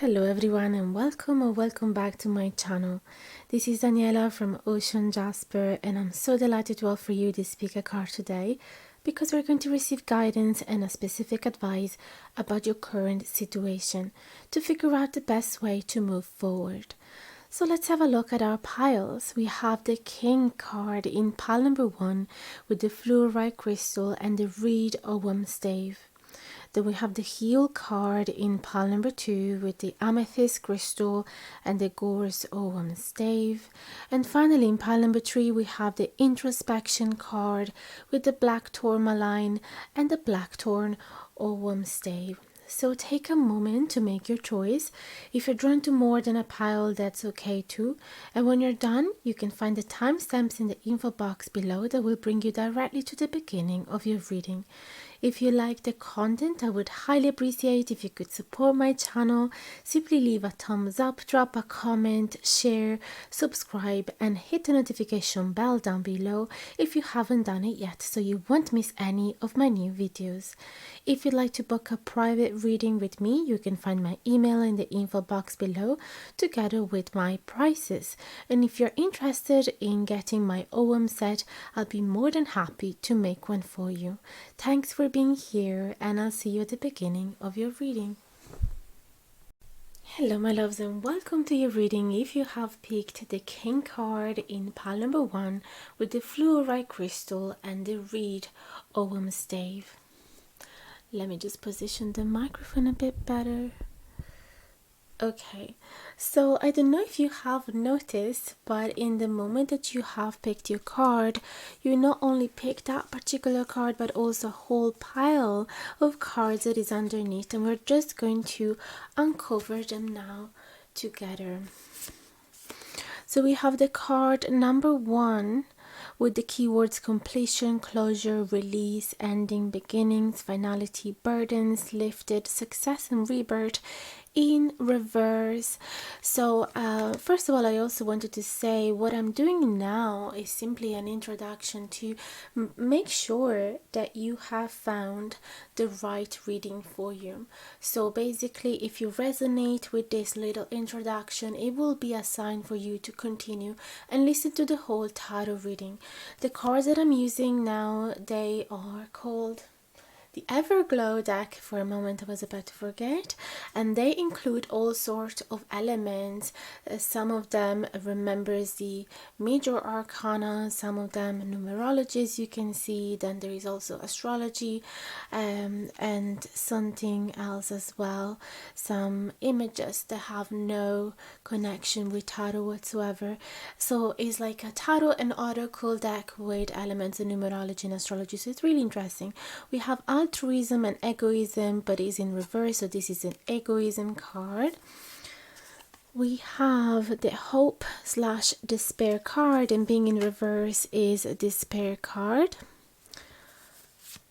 Hello everyone and welcome or welcome back to my channel. This is Daniela from Ocean Jasper and I'm so delighted to offer you this speaker card today because we're going to receive guidance and a specific advice about your current situation to figure out the best way to move forward. So let's have a look at our piles. We have the King card in pile number 1 with the fluorite crystal and the reed Owam stave. Then we have the Heal card in pile number 2 with the Amethyst crystal and the Gorse Owam stave. And finally in pile number 3 we have the Introspection card with the Black Tourmaline and the Blackthorn Owam stave. So take a moment to make your choice. If you're drawn to more than a pile, that's okay too. And when you're done, you can find the timestamps in the info box below that will bring you directly to the beginning of your reading. If you like the content, I would highly appreciate if you could support my channel. Simply leave a thumbs up, drop a comment, share, subscribe, and hit the notification bell down below if you haven't done it yet so you won't miss any of my new videos. If you'd like to book a private reading with me, you can find my email in the info box below together with my prices. And if you're interested in getting my OM set, I'll be more than happy to make one for you. Thanks for being here and I'll see you at the beginning of your reading. Hello my loves and welcome to your reading. If you have picked the King card in pile number 1 with the fluorite crystal and the reed Owam stave. Let me just position the microphone a bit better. Okay, so I don't know if you have noticed, but in the moment that you have picked your card, you not only pick that particular card, but also a whole pile of cards that is underneath, and we're just going to uncover them now together. So we have the card number 1 with the keywords completion, closure, release, ending, beginnings, finality, burdens, lifted, success and rebirth in reverse. So first of all, I also wanted to say what I'm doing now is simply an introduction to make sure that you have found the right reading for you. So basically, if you resonate with this little introduction, it will be a sign for you to continue and listen to the whole tarot reading. The cards that I'm using now, they are called the Everglow deck. For a moment I was about to forget, and they include all sorts of elements. Some of them remembers the major arcana, some of them numerology, as you can see. Then there is also astrology and something else as well, some images that have no connection with tarot whatsoever. So it's like a tarot and oracle deck with elements of numerology and astrology, so it's really interesting. We have altruism and egoism, but it's in reverse, so this is an egoism card. We have the hope / despair card, and being in reverse is a despair card.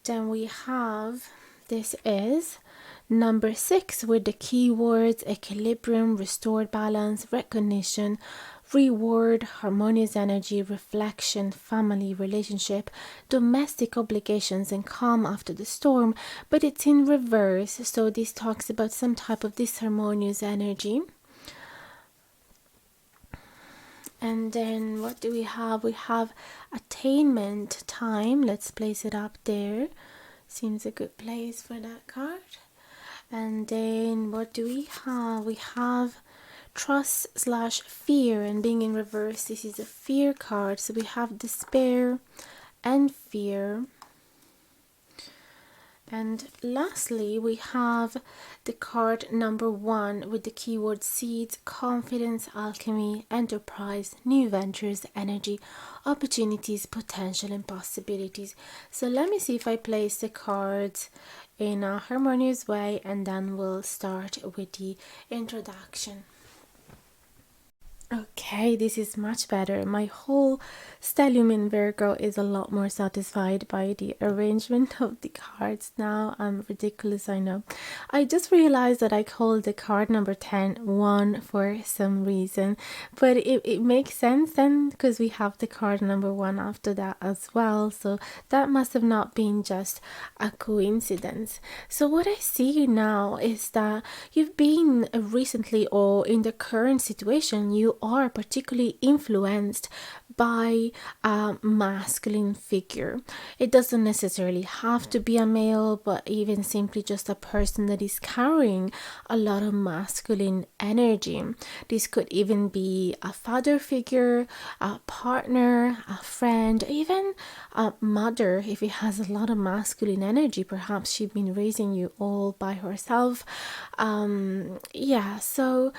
Then we have, this is number 6 with the keywords equilibrium, restored balance, recognition, reward, harmonious energy, reflection, family, relationship, domestic obligations, and calm after the storm. But it's in reverse, so this talks about some type of disharmonious energy. And then what do we have? We have attainment time. Let's place it up there. Seems a good place for that card. And then what do we have? We have trust / fear, and being in reverse, this is a fear card. So we have despair and fear. And lastly, we have the card number 1 with the keyword seeds, confidence, alchemy, enterprise, new ventures, energy, opportunities, potential, and possibilities. So let me see if I place the cards in a harmonious way, and then we'll start with the introduction. Okay, this is much better. My whole stellium in Virgo is a lot more satisfied by the arrangement of the cards now. I'm ridiculous, I know. I just realized that I called the card number 10 1 for some reason, but it makes sense then because we have the card number 1 after that as well. So that must have not been just a coincidence. So, what I see now is that you've been recently or in the current situation, you are particularly influenced by a masculine figure. It doesn't necessarily have to be a male, but even simply just a person that is carrying a lot of masculine energy. This could even be a father figure, a partner, a friend, even a mother. If it has a lot of masculine energy, perhaps she's been raising you all by herself. Yeah, so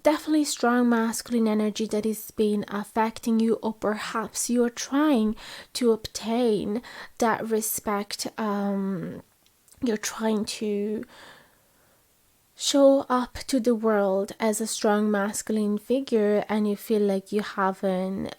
definitely strong masculine energy that is been affecting you, or perhaps you're trying to obtain that respect. You're trying to show up to the world as a strong masculine figure, and you feel like you haven't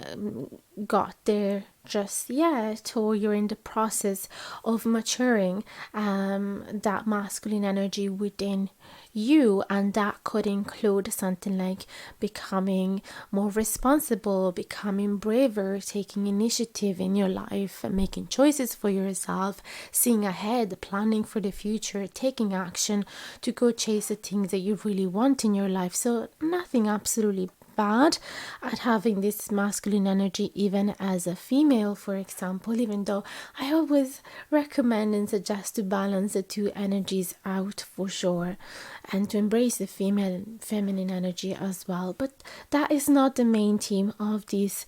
got there just yet, or you're in the process of maturing that masculine energy within you, and that could include something like becoming more responsible, becoming braver, taking initiative in your life, making choices for yourself, seeing ahead, planning for the future, taking action to go chase the things that you really want in your life. So nothing absolutely bad at having this masculine energy even as a female, for example, even though I always recommend and suggest to balance the two energies out for sure, and to embrace the female feminine energy as well. But that is not the main theme of this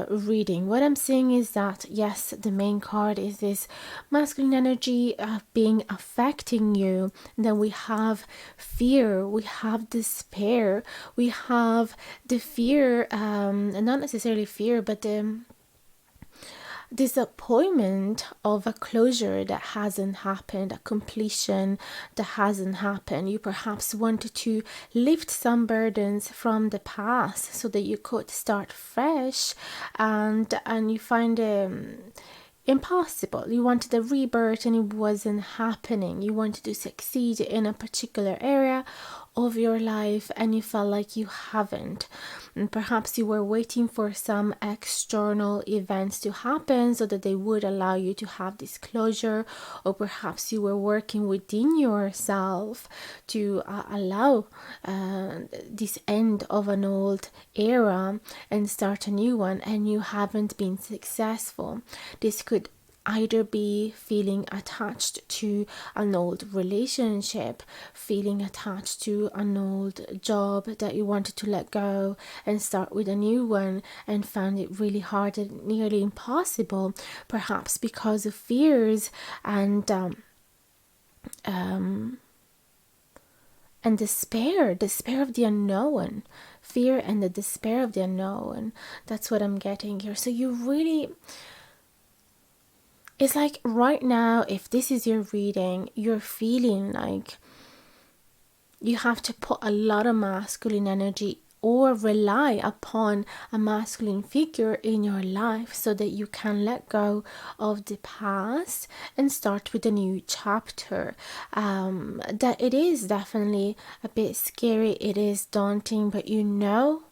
reading. What I'm saying is that yes, the main card is this masculine energy being affecting you. And then we have fear, we have despair, we have the fear, not necessarily fear, but the disappointment of a closure that hasn't happened, a completion that hasn't happened. You perhaps wanted to lift some burdens from the past so that you could start fresh, and you find impossible. You wanted a rebirth and it wasn't happening. You wanted to succeed in a particular area of your life and you felt like you haven't. And perhaps you were waiting for some external events to happen so that they would allow you to have this closure, or perhaps you were working within yourself to allow this end of an old era and start a new one, and you haven't been successful. This could either be feeling attached to an old relationship, feeling attached to an old job that you wanted to let go and start with a new one and found it really hard and nearly impossible, perhaps because of fears and despair of the unknown, fear and the despair of the unknown. That's what I'm getting here. So you really, it's like right now, if this is your reading, you're feeling like you have to put a lot of masculine energy or rely upon a masculine figure in your life so that you can let go of the past and start with a new chapter. That it is definitely a bit scary, it is daunting, but you know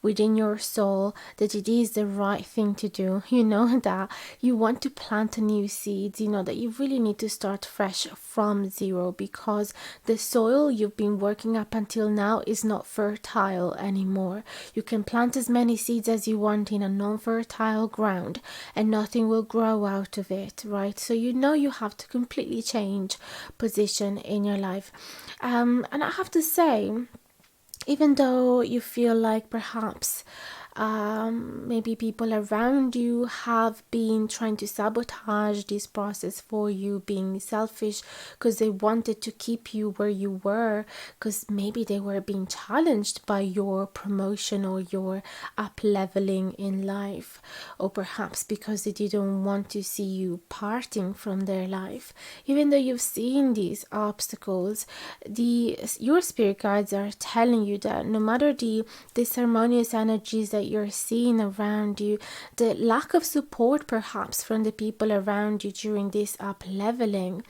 within your soul that it is the right thing to do. You know that you want to plant a new seed, you know that you really need to start fresh from zero, because the soil you've been working up until now is not fertile anymore. You can plant as many seeds as you want in a non-fertile ground and nothing will grow out of it, right? So you know you have to completely change position in your life. And I have to say, even though you feel like perhaps Maybe people around you have been trying to sabotage this process for you, being selfish because they wanted to keep you where you were, because maybe they were being challenged by your promotion or your up leveling in life, or perhaps because they didn't want to see you parting from their life. Even though you've seen these obstacles, your spirit guides are telling you that no matter the disharmonious energies that you're seeing around you, the lack of support perhaps from the people around you during this up leveling,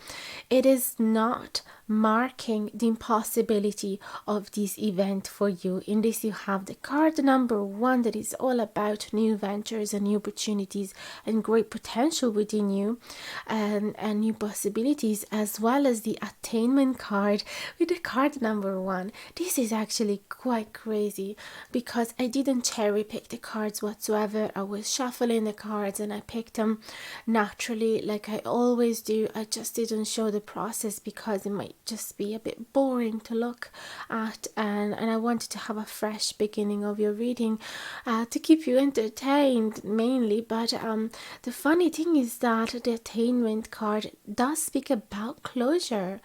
it is not marking the impossibility of this event for you. In this, you have the card number 1 that is all about new ventures and new opportunities and great potential within you, and new possibilities, as well as the attainment card with the card number 1. This is actually quite crazy because I didn't cherry pick the cards whatsoever. I was shuffling the cards and I picked them naturally like I always do. I just didn't show the process because it might just be a bit boring to look at, and I wanted to have a fresh beginning of your reading to keep you entertained mainly. But the funny thing is that the attainment card does speak about closure.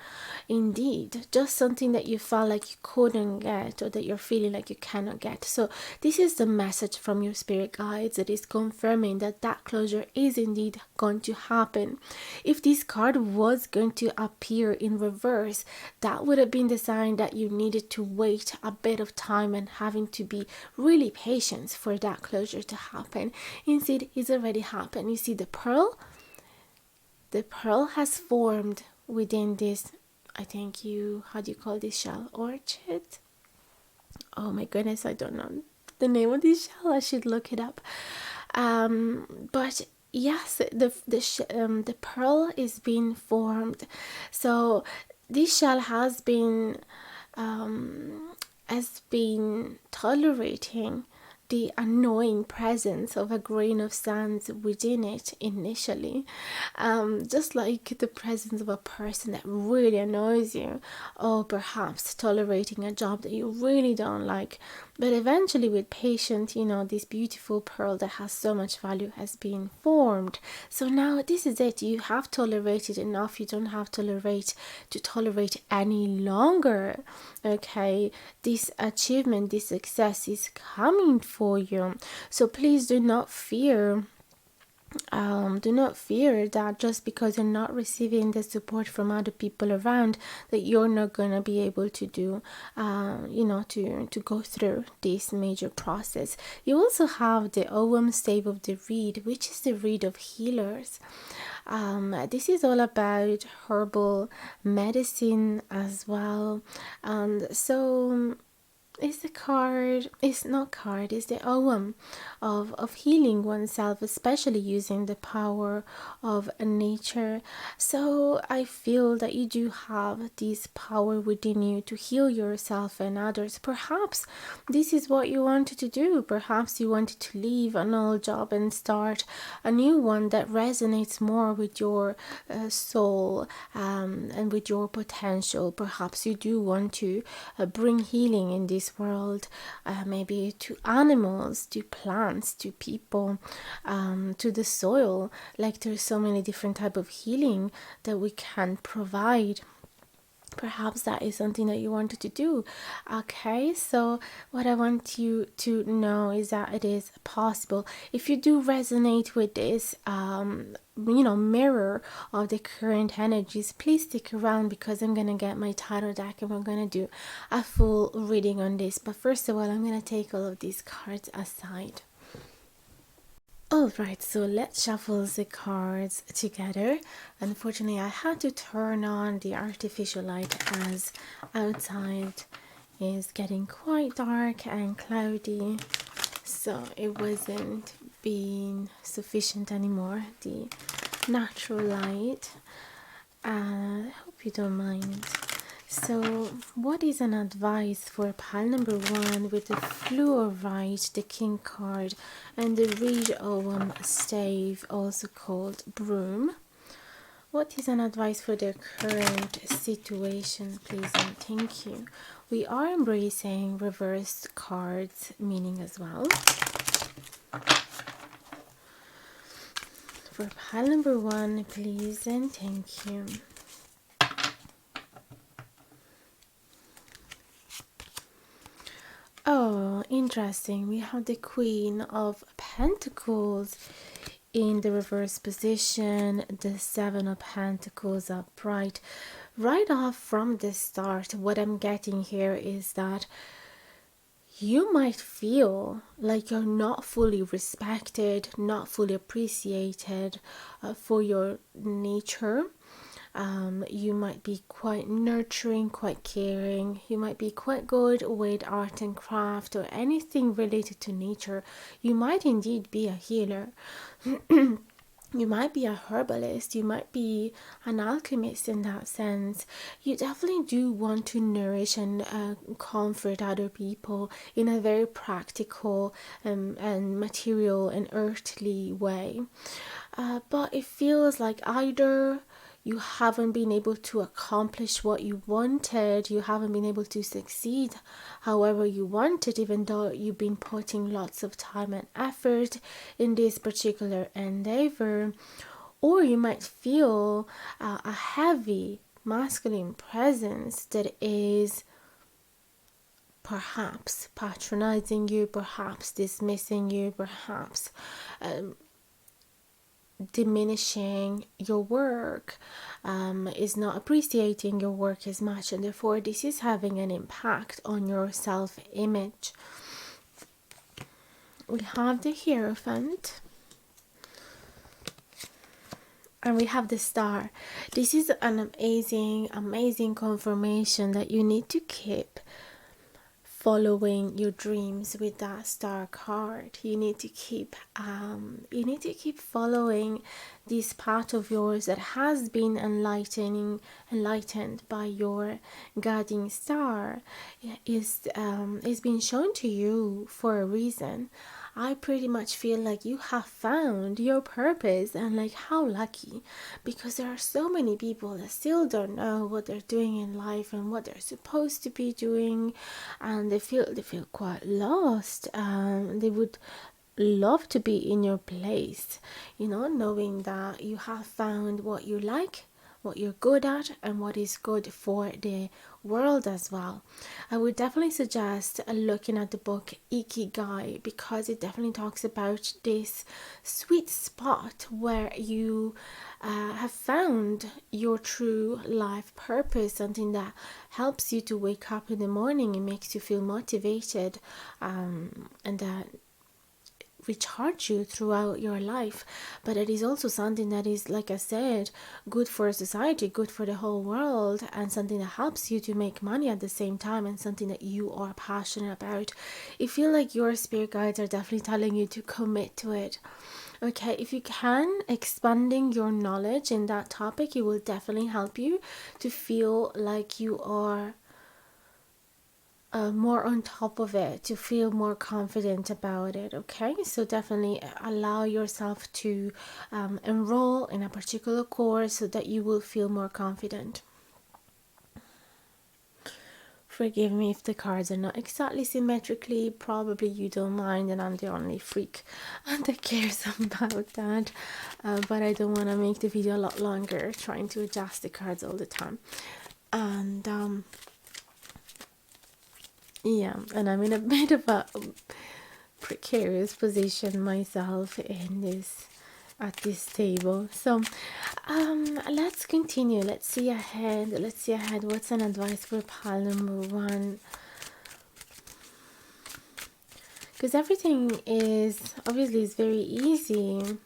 Indeed, just something that you felt like you couldn't get or that you're feeling like you cannot get. So this is the message from your spirit guides that is confirming that that closure is indeed going to happen. If this card was going to appear in reverse, that would have been the sign that you needed to wait a bit of time and having to be really patient for that closure to happen. Instead, it's already happened. You see the pearl? The pearl has formed within this, I think how do you call this shell? Orchid? Oh my goodness, I don't know the name of this shell. I should look it up. But yes, the pearl is being formed. So this shell has been tolerating the annoying presence of a grain of sand within it initially, just like the presence of a person that really annoys you, or perhaps tolerating a job that you really don't like. But eventually, with patience, this beautiful pearl that has so much value has been formed. So now this is it. You have tolerated enough. You don't have to tolerate any longer. Okay, this achievement, this success is coming for you. So please do not fear that just because you're not receiving the support from other people around, that you're not going to be able to do to go through this major process. You also have the Ogham stave of the reed, which is the reed of healers. This is all about herbal medicine as well, and so it's the Ogham of healing oneself, especially using the power of nature. So I feel that you do have this power within you to heal yourself and others. Perhaps this is what you wanted to do. Perhaps you wanted to leave an old job and start a new one that resonates more with your soul and with your potential. Perhaps you do want to bring healing in this world, maybe to animals, to plants, to people, to the soil. Like there's so many different type of healing that we can provide. Perhaps that is something that you wanted to do. Okay, so what I want you to know is that it is possible. If you do resonate with this mirror of the current energies, please stick around because I'm gonna get my tarot deck and we're gonna do a full reading on this. But first of all, I'm gonna take all of these cards aside. Alright, so let's shuffle the cards together. Unfortunately, I had to turn on the artificial light as outside is getting quite dark and cloudy, so it wasn't being sufficient anymore, the natural light. I hope you don't mind. So what is an advice for pile number 1 with the fluorite, the king card, and the reed Ogham stave, also called broom? What is an advice for their current situation, please and thank you. We are embracing reversed cards meaning as well. For pile number 1, please and thank you. Oh, interesting. We have the Queen of Pentacles in the reverse position, the Seven of Pentacles upright. Right off from the start, what I'm getting here is that you might feel like you're not fully respected, not fully appreciated for your nature. You might be quite nurturing, quite caring. You might be quite good with art and craft or anything related to nature. You might indeed be a healer. You might be a herbalist, you might be an alchemist in that sense. You definitely do want to nourish and comfort other people in a very practical and material and earthly way. But it feels like either you haven't been able to accomplish what you wanted, you haven't been able to succeed however you wanted, even though you've been putting lots of time and effort in this particular endeavor, or you might feel a heavy masculine presence that is perhaps patronizing you, perhaps dismissing you, perhaps diminishing your work, is not appreciating your work as much, and therefore this is having an impact on your self-image. We have the Hierophant and we have the Star. This is an amazing confirmation that you need to keep following your dreams with that Star card. You need to keep following this part of yours that has been enlightened by your guiding star. Is been shown to you for a reason. I pretty much feel like you have found your purpose, and like how lucky, because there are so many people that still don't know what they're doing in life and what they're supposed to be doing, and they feel quite lost. They would love to be in your place, knowing that you have found what you like, what you're good at, and what is good for the world as well. I would definitely suggest looking at the book Ikigai, because it definitely talks about this sweet spot where you have found your true life purpose, something that helps you to wake up in the morning and makes you feel motivated, and that recharge you throughout your life. But it is also something that is, like I said, good for society, good for the whole world, and something that helps you to make money at the same time, and something that you are passionate about. I feel like your spirit guides are definitely telling you to commit to it. Okay, if you can, expanding your knowledge in that topic, it will definitely help you to feel like you are more on top of it, to feel more confident about it. Okay, so definitely allow yourself to enroll in a particular course so that you will feel more confident. Forgive me if the cards are not exactly symmetrically. Probably you don't mind, and I'm the only freak that cares about that. But I don't want to make the video a lot longer trying to adjust the cards all the time. And yeah, and I'm in a bit of a precarious position myself at this table. So let's continue. Let's see ahead. What's an advice for pile number 1? Because everything is very easy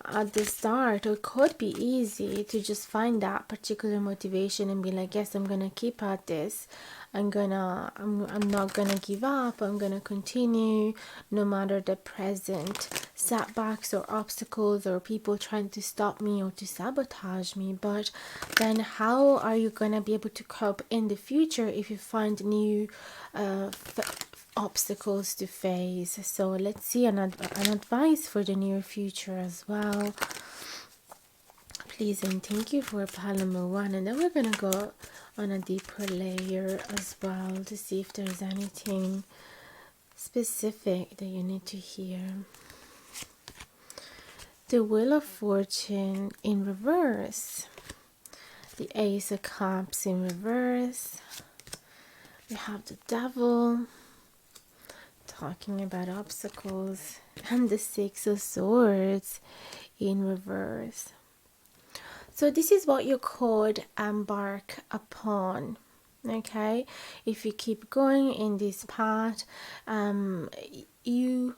at the start, or could be easy to just find that particular motivation and be like, yes, I'm gonna keep at this. I'm not gonna give up. I'm gonna continue no matter the present setbacks or obstacles or people trying to stop me or to sabotage me. But then how are you gonna be able to cope in the future if you find new obstacles to face? So let's see an advice for the near future as well, please and thank you, for pile number 1. And then we're gonna go on a deeper layer as well to see if there's anything specific that you need to hear. The Wheel of Fortune in reverse. The Ace of Cups in reverse. We have the Devil talking about obstacles, and the Six of Swords in reverse. So this is what you could embark upon. Okay, if you keep going in this path, you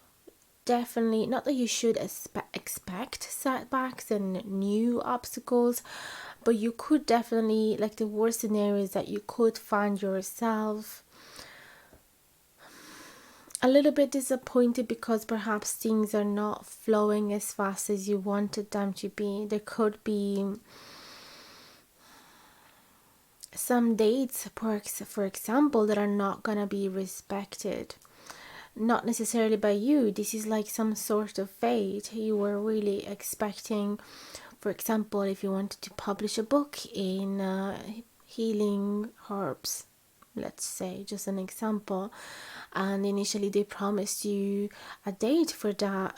definitely, not that you should expect setbacks and new obstacles, but you could definitely, like, the worst scenario is that you could find yourself a little bit disappointed because perhaps things are not flowing as fast as you wanted them to be. There could be some dates, for example, that are not gonna be respected, not necessarily by you. This is like some sort of fate. You were really expecting, for example, if you wanted to publish a book in healing herbs, let's say, just an example, and initially they promised you a date for that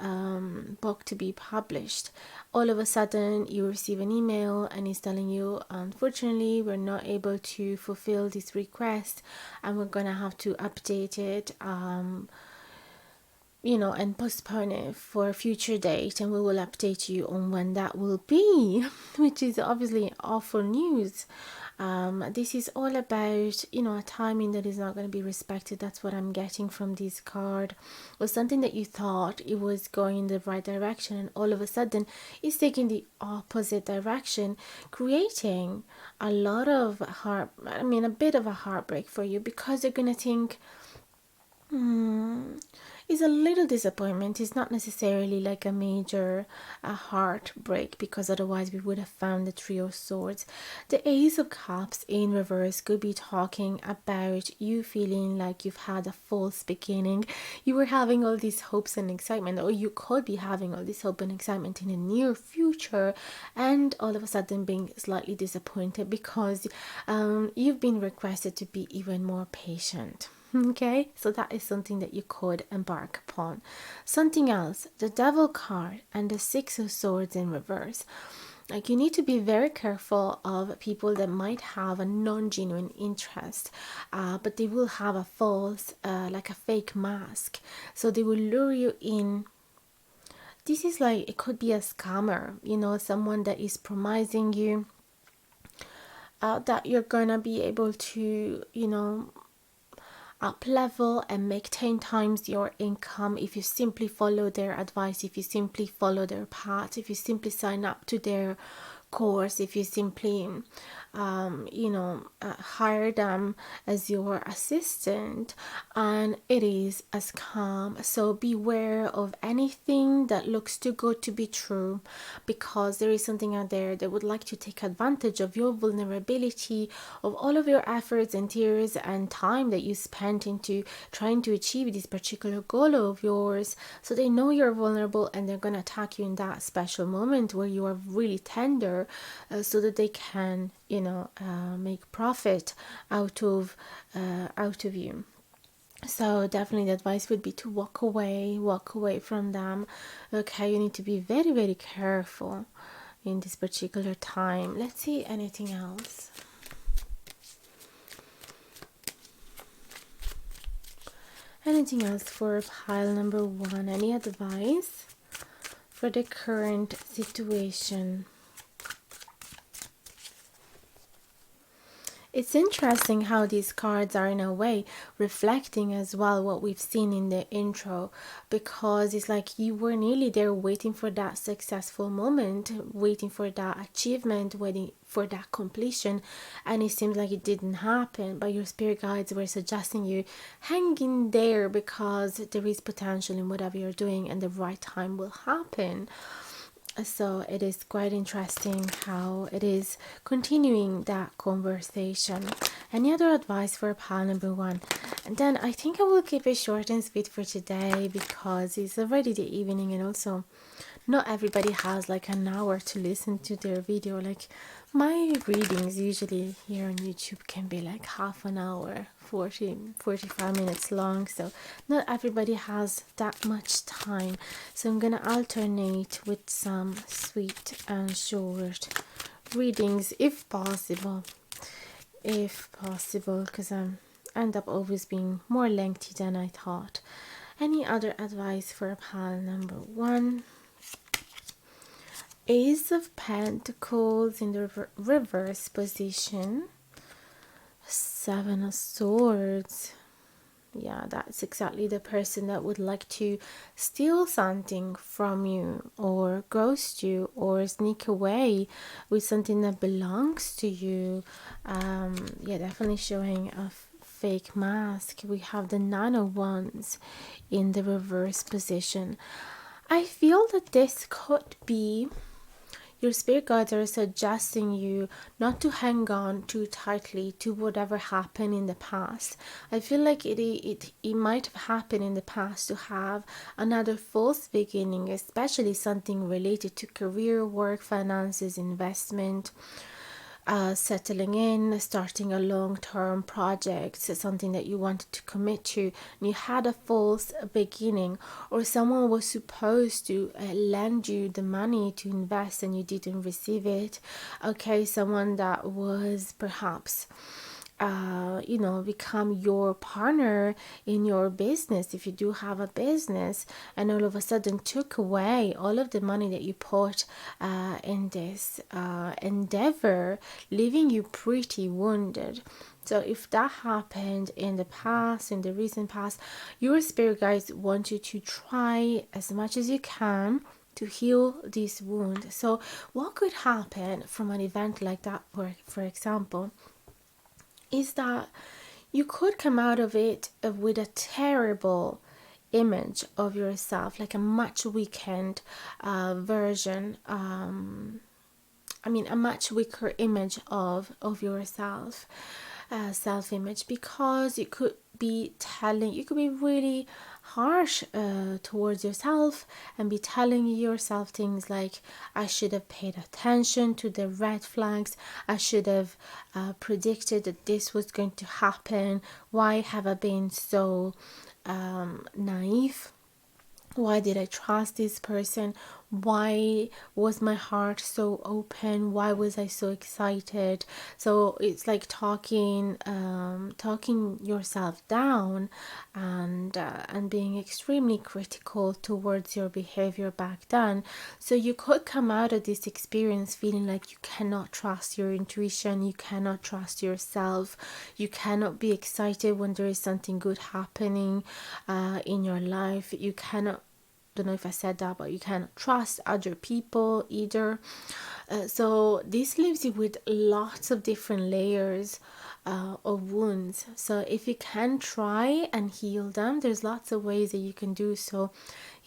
book to be published. All of a sudden you receive an email and it's telling you, unfortunately, we're not able to fulfill this request and we're gonna have to update it, and postpone it for a future date, and we will update you on when that will be, which is obviously awful news. This is all about, a timing that is not going to be respected. That's what I'm getting from this card. Or something that you thought it was going in the right direction, and all of a sudden it's taking the opposite direction, creating a lot of a bit of a heartbreak for you, because you're going to think, is a little disappointment. It's not necessarily like a major heartbreak, because otherwise we would have found the Three of Swords. The Ace of Cups in reverse could be talking about you feeling like you've had a false beginning. You were having all these hopes and excitement, or you could be having all this hope and excitement in the near future, and all of a sudden being slightly disappointed because you've been requested to be even more patient. Okay, so that is something that you could embark upon. Something else, the Devil card and the Six of Swords in reverse. Like, you need to be very careful of people that might have a non-genuine interest, but they will have a false, like a fake mask. So they will lure you in. This is like, it could be a scammer, someone that is promising you that you're gonna be able to, up level and make 10 times your income if you simply follow their advice, if you simply follow their path, if you simply sign up to their course, if you simply hire them as your assistant. And it is a scam. So beware of anything that looks too good to be true, because there is something out there that would like to take advantage of your vulnerability, of all of your efforts and tears and time that you spent into trying to achieve this particular goal of yours. So they know you're vulnerable, and they're gonna attack you in that special moment where you are really tender, so that they can make profit out of you. So definitely the advice would be to walk away from them. Okay, you need to be very, very careful in this particular time. Let's see anything else. Anything else for pile number 1? Any advice for the current situation? It's interesting how these cards are in a way reflecting as well what we've seen in the intro, because it's like you were nearly there, waiting for that successful moment, waiting for that achievement, waiting for that completion, and it seems like it didn't happen. But your spirit guides were suggesting you hang in there, because there is potential in whatever you're doing and the right time will happen. So it is quite interesting how it is continuing that conversation. Any other advice for pile number 1? And then I think I will keep it short and sweet for today, because it's already the evening, and also not everybody has like an hour to listen to their video. Like, my readings usually here on YouTube can be like half an hour, 45 minutes long, so not everybody has that much time. So I'm gonna alternate with some sweet and short readings if possible, because I end up always being more lengthy than I thought. Any other advice for pile number 1? Ace of Pentacles in the reverse position. 7 of Swords. Yeah, that's exactly the person that would like to steal something from you, or ghost you, or sneak away with something that belongs to you. Yeah, definitely showing a fake mask. We have the 9 of Wands in the reverse position. I feel that this could be your spirit guides are suggesting you not to hang on too tightly to whatever happened in the past. I feel like it might have happened in the past to have another false beginning, especially something related to career, work, finances, investment. Settling in, starting a long-term project, something that you wanted to commit to, and you had a false beginning, or someone was supposed to lend you the money to invest and you didn't receive it. Okay, someone that was perhaps become your partner in your business, if you do have a business, and all of a sudden took away all of the money that you put in this endeavor, leaving you pretty wounded. So if that happened in the past, in the recent past, your spirit guides want you to try as much as you can to heal this wound. So what could happen from an event like that, for example, is that you could come out of it with a terrible image of yourself, like a much weakened version. A much weaker image of yourself, self-image, because you could be really harsh towards yourself and be telling yourself things like, I should have paid attention to the red flags, I should have predicted that this was going to happen, why have I been so naive? Why did I trust this person? Why was my heart so open? Why was I so excited? So it's like talking yourself down, and being extremely critical towards your behavior back then. So you could come out of this experience feeling like you cannot trust your intuition, you cannot trust yourself, you cannot be excited when there is something good happening in your life. You cannot, don't know if I said that, but you cannot trust other people either. So this leaves you with lots of different layers of wounds. So if you can try and heal them, there's lots of ways that you can do so.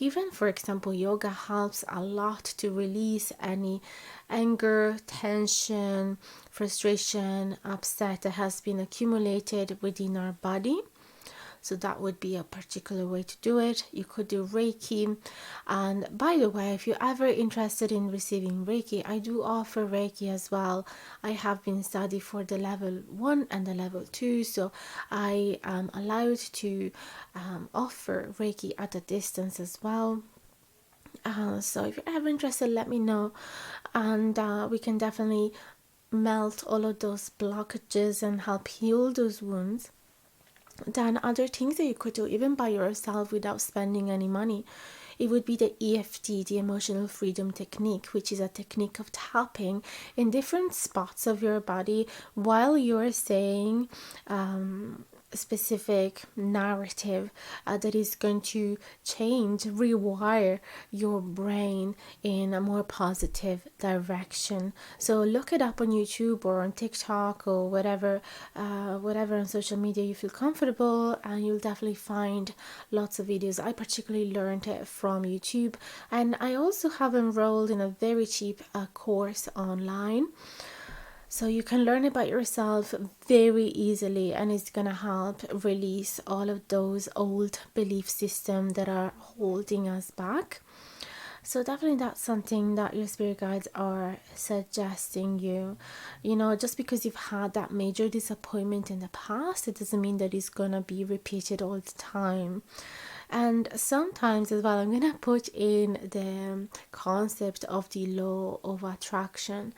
Even, for example, yoga helps a lot to release any anger, tension, frustration, upset that has been accumulated within our body. So that would be a particular way to do it. You could do Reiki. And by the way, if you're ever interested in receiving Reiki, I do offer Reiki as well. I have been studying for the level 1 and the level 2, so I am allowed to offer Reiki at a distance as well. So if you're ever interested, let me know, and we can definitely melt all of those blockages and help heal those wounds. Then other things that you could do even by yourself without spending any money, it would be the EFT, the emotional freedom technique, which is a technique of tapping in different spots of your body while you're saying specific narrative that is going to rewire your brain in a more positive direction. So look it up on YouTube or on TikTok or whatever on social media you feel comfortable, and you'll definitely find lots of videos. I particularly learned it from YouTube, and I also have enrolled in a very cheap course online. So you can learn it by yourself very easily, and it's going to help release all of those old belief systems that are holding us back. So definitely that's something that your spirit guides are suggesting you. You know, just because you've had that major disappointment in the past, it doesn't mean that it's gonna be repeated all the time. And sometimes as well, I'm gonna put in the concept of the law of attraction.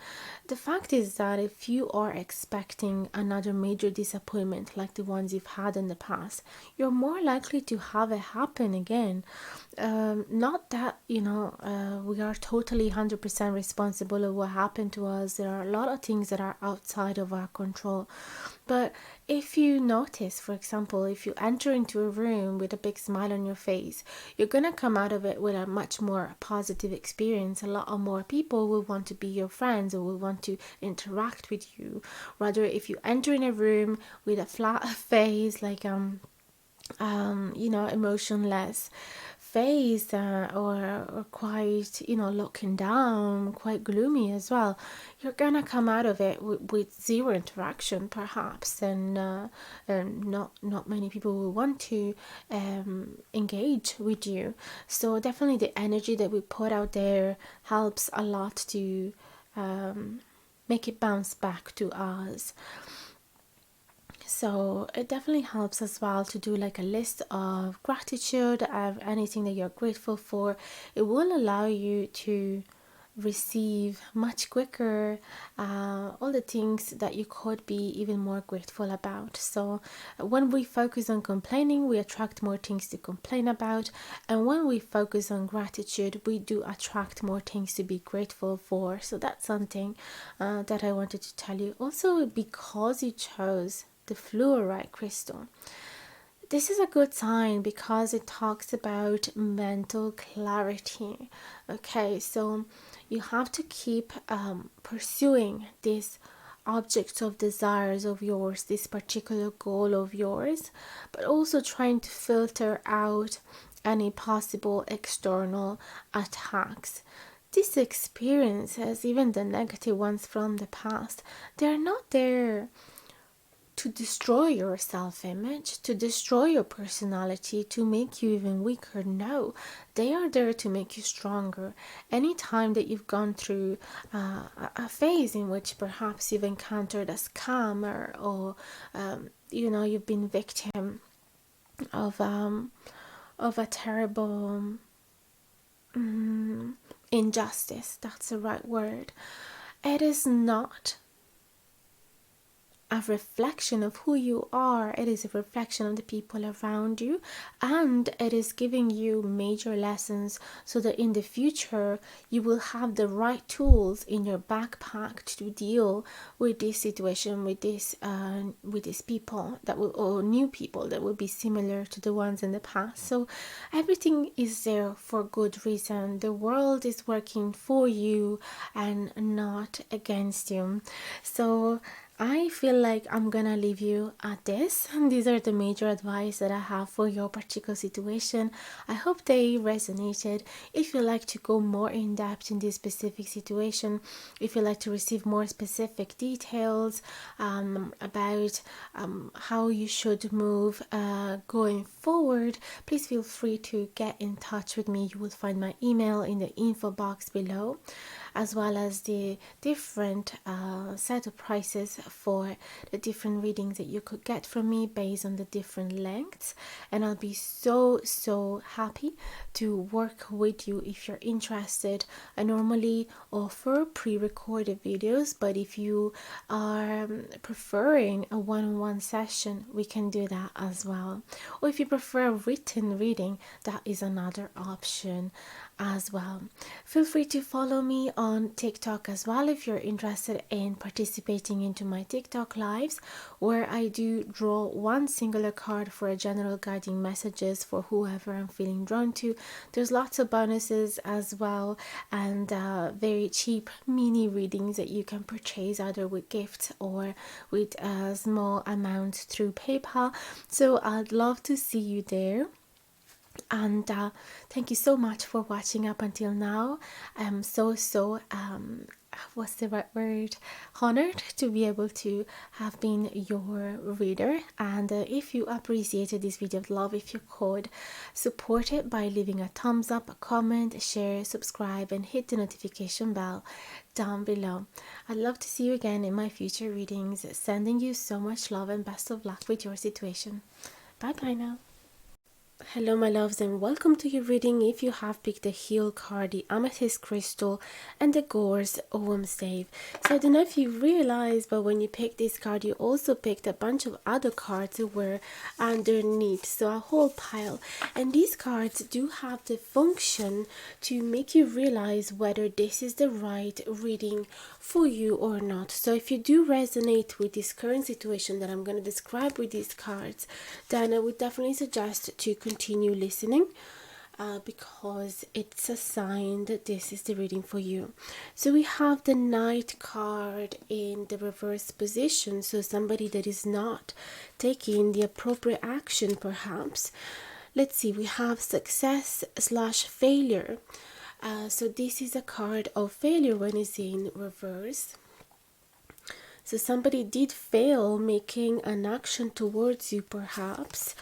The fact is that if you are expecting another major disappointment like the ones you've had in the past, you're more likely to have it happen again. Not that, we are totally 100% responsible of what happened to us. There are a lot of things that are outside of our control. But if you notice, for example, if you enter into a room with a big smile on your face, you're going to come out of it with a much more positive experience. A lot of more people will want to be your friends or will want to interact with you. Rather, if you enter in a room with a flat face, like emotionless face, or quite, looking down, quite gloomy as well, you're gonna come out of it with zero interaction perhaps, and not many people will want to engage with you. So definitely the energy that we put out there helps a lot to make it bounce back to us. So it definitely helps as well to do like a list of gratitude of anything that you're grateful for. It will allow you to receive much quicker all the things that you could be even more grateful about. So when we focus on complaining, we attract more things to complain about, and when we focus on gratitude, we do attract more things to be grateful for. So that's something that I wanted to tell you. Also, because you chose the fluorite crystal, this is a good sign because it talks about mental clarity. Okay, so you have to keep pursuing this object of desires of yours, this particular goal of yours, but also trying to filter out any possible external attacks. These experiences, even the negative ones from the past, they're not there to destroy your self image, to destroy your personality, to make you even weaker. No, they are there to make you stronger. Anytime that you've gone through a phase in which perhaps you've encountered a scammer, or you've been victim of a terrible injustice, that's the right word. It is not a reflection of who you are. It is a reflection of the people around you, and it is giving you major lessons so that in the future you will have the right tools in your backpack to deal with this situation, with these people that will, or new people that will be similar to the ones in the past. So everything is there for good reason. The world is working for you and not against you. So I feel like I'm gonna leave you at this. These are the major advice that I have for your particular situation. I hope they resonated. If you like to go more in depth in this specific situation, if you like to receive more specific details about how you should move going forward, please feel free to get in touch with me. You will find my email in the info box below, as well as the different set of prices for the different readings that you could get from me based on the different lengths. And I'll be so happy to work with you if you're interested. I normally offer pre-recorded videos, but if you are preferring a one-on-one session, we can do that as well. Or if you prefer a written reading, that is another option as well. Feel free to follow me on TikTok as well if you're interested in participating into my TikTok lives, where I do draw one singular card for a general guiding messages for whoever I'm feeling drawn to. There's lots of bonuses as well, and very cheap mini readings that you can purchase either with gifts or with a small amount through PayPal. So I'd love to see you there. And thank you so much for watching up until now. I'm so what's the right word, honored to be able to have been your reader. And if you appreciated this video, I'd love if you could support it by leaving a thumbs up, a comment, share, subscribe, and hit the notification bell down below. I'd love to see you again in my future readings. Sending you so much love and best of luck with your situation. Bye bye now. Hello my loves, and welcome to your reading. If you have picked the Heal card, the Amethyst Crystal, and the Gore's Ogham Stave. So I don't know if you realize, but when you picked this card, you also picked a bunch of other cards that were underneath, so a whole pile. And these cards do have the function to make you realize whether this is the right reading for you or not. So if you do resonate with this current situation that I'm going to describe with these cards, then I would definitely suggest to continue listening, because it's a sign that this is the reading for you. So we have the Knight card in the reverse position, so somebody that is not taking the appropriate action perhaps. Let's see, we have success slash failure. So this is a card of failure when it's in reverse. So somebody did fail making an action towards you perhaps,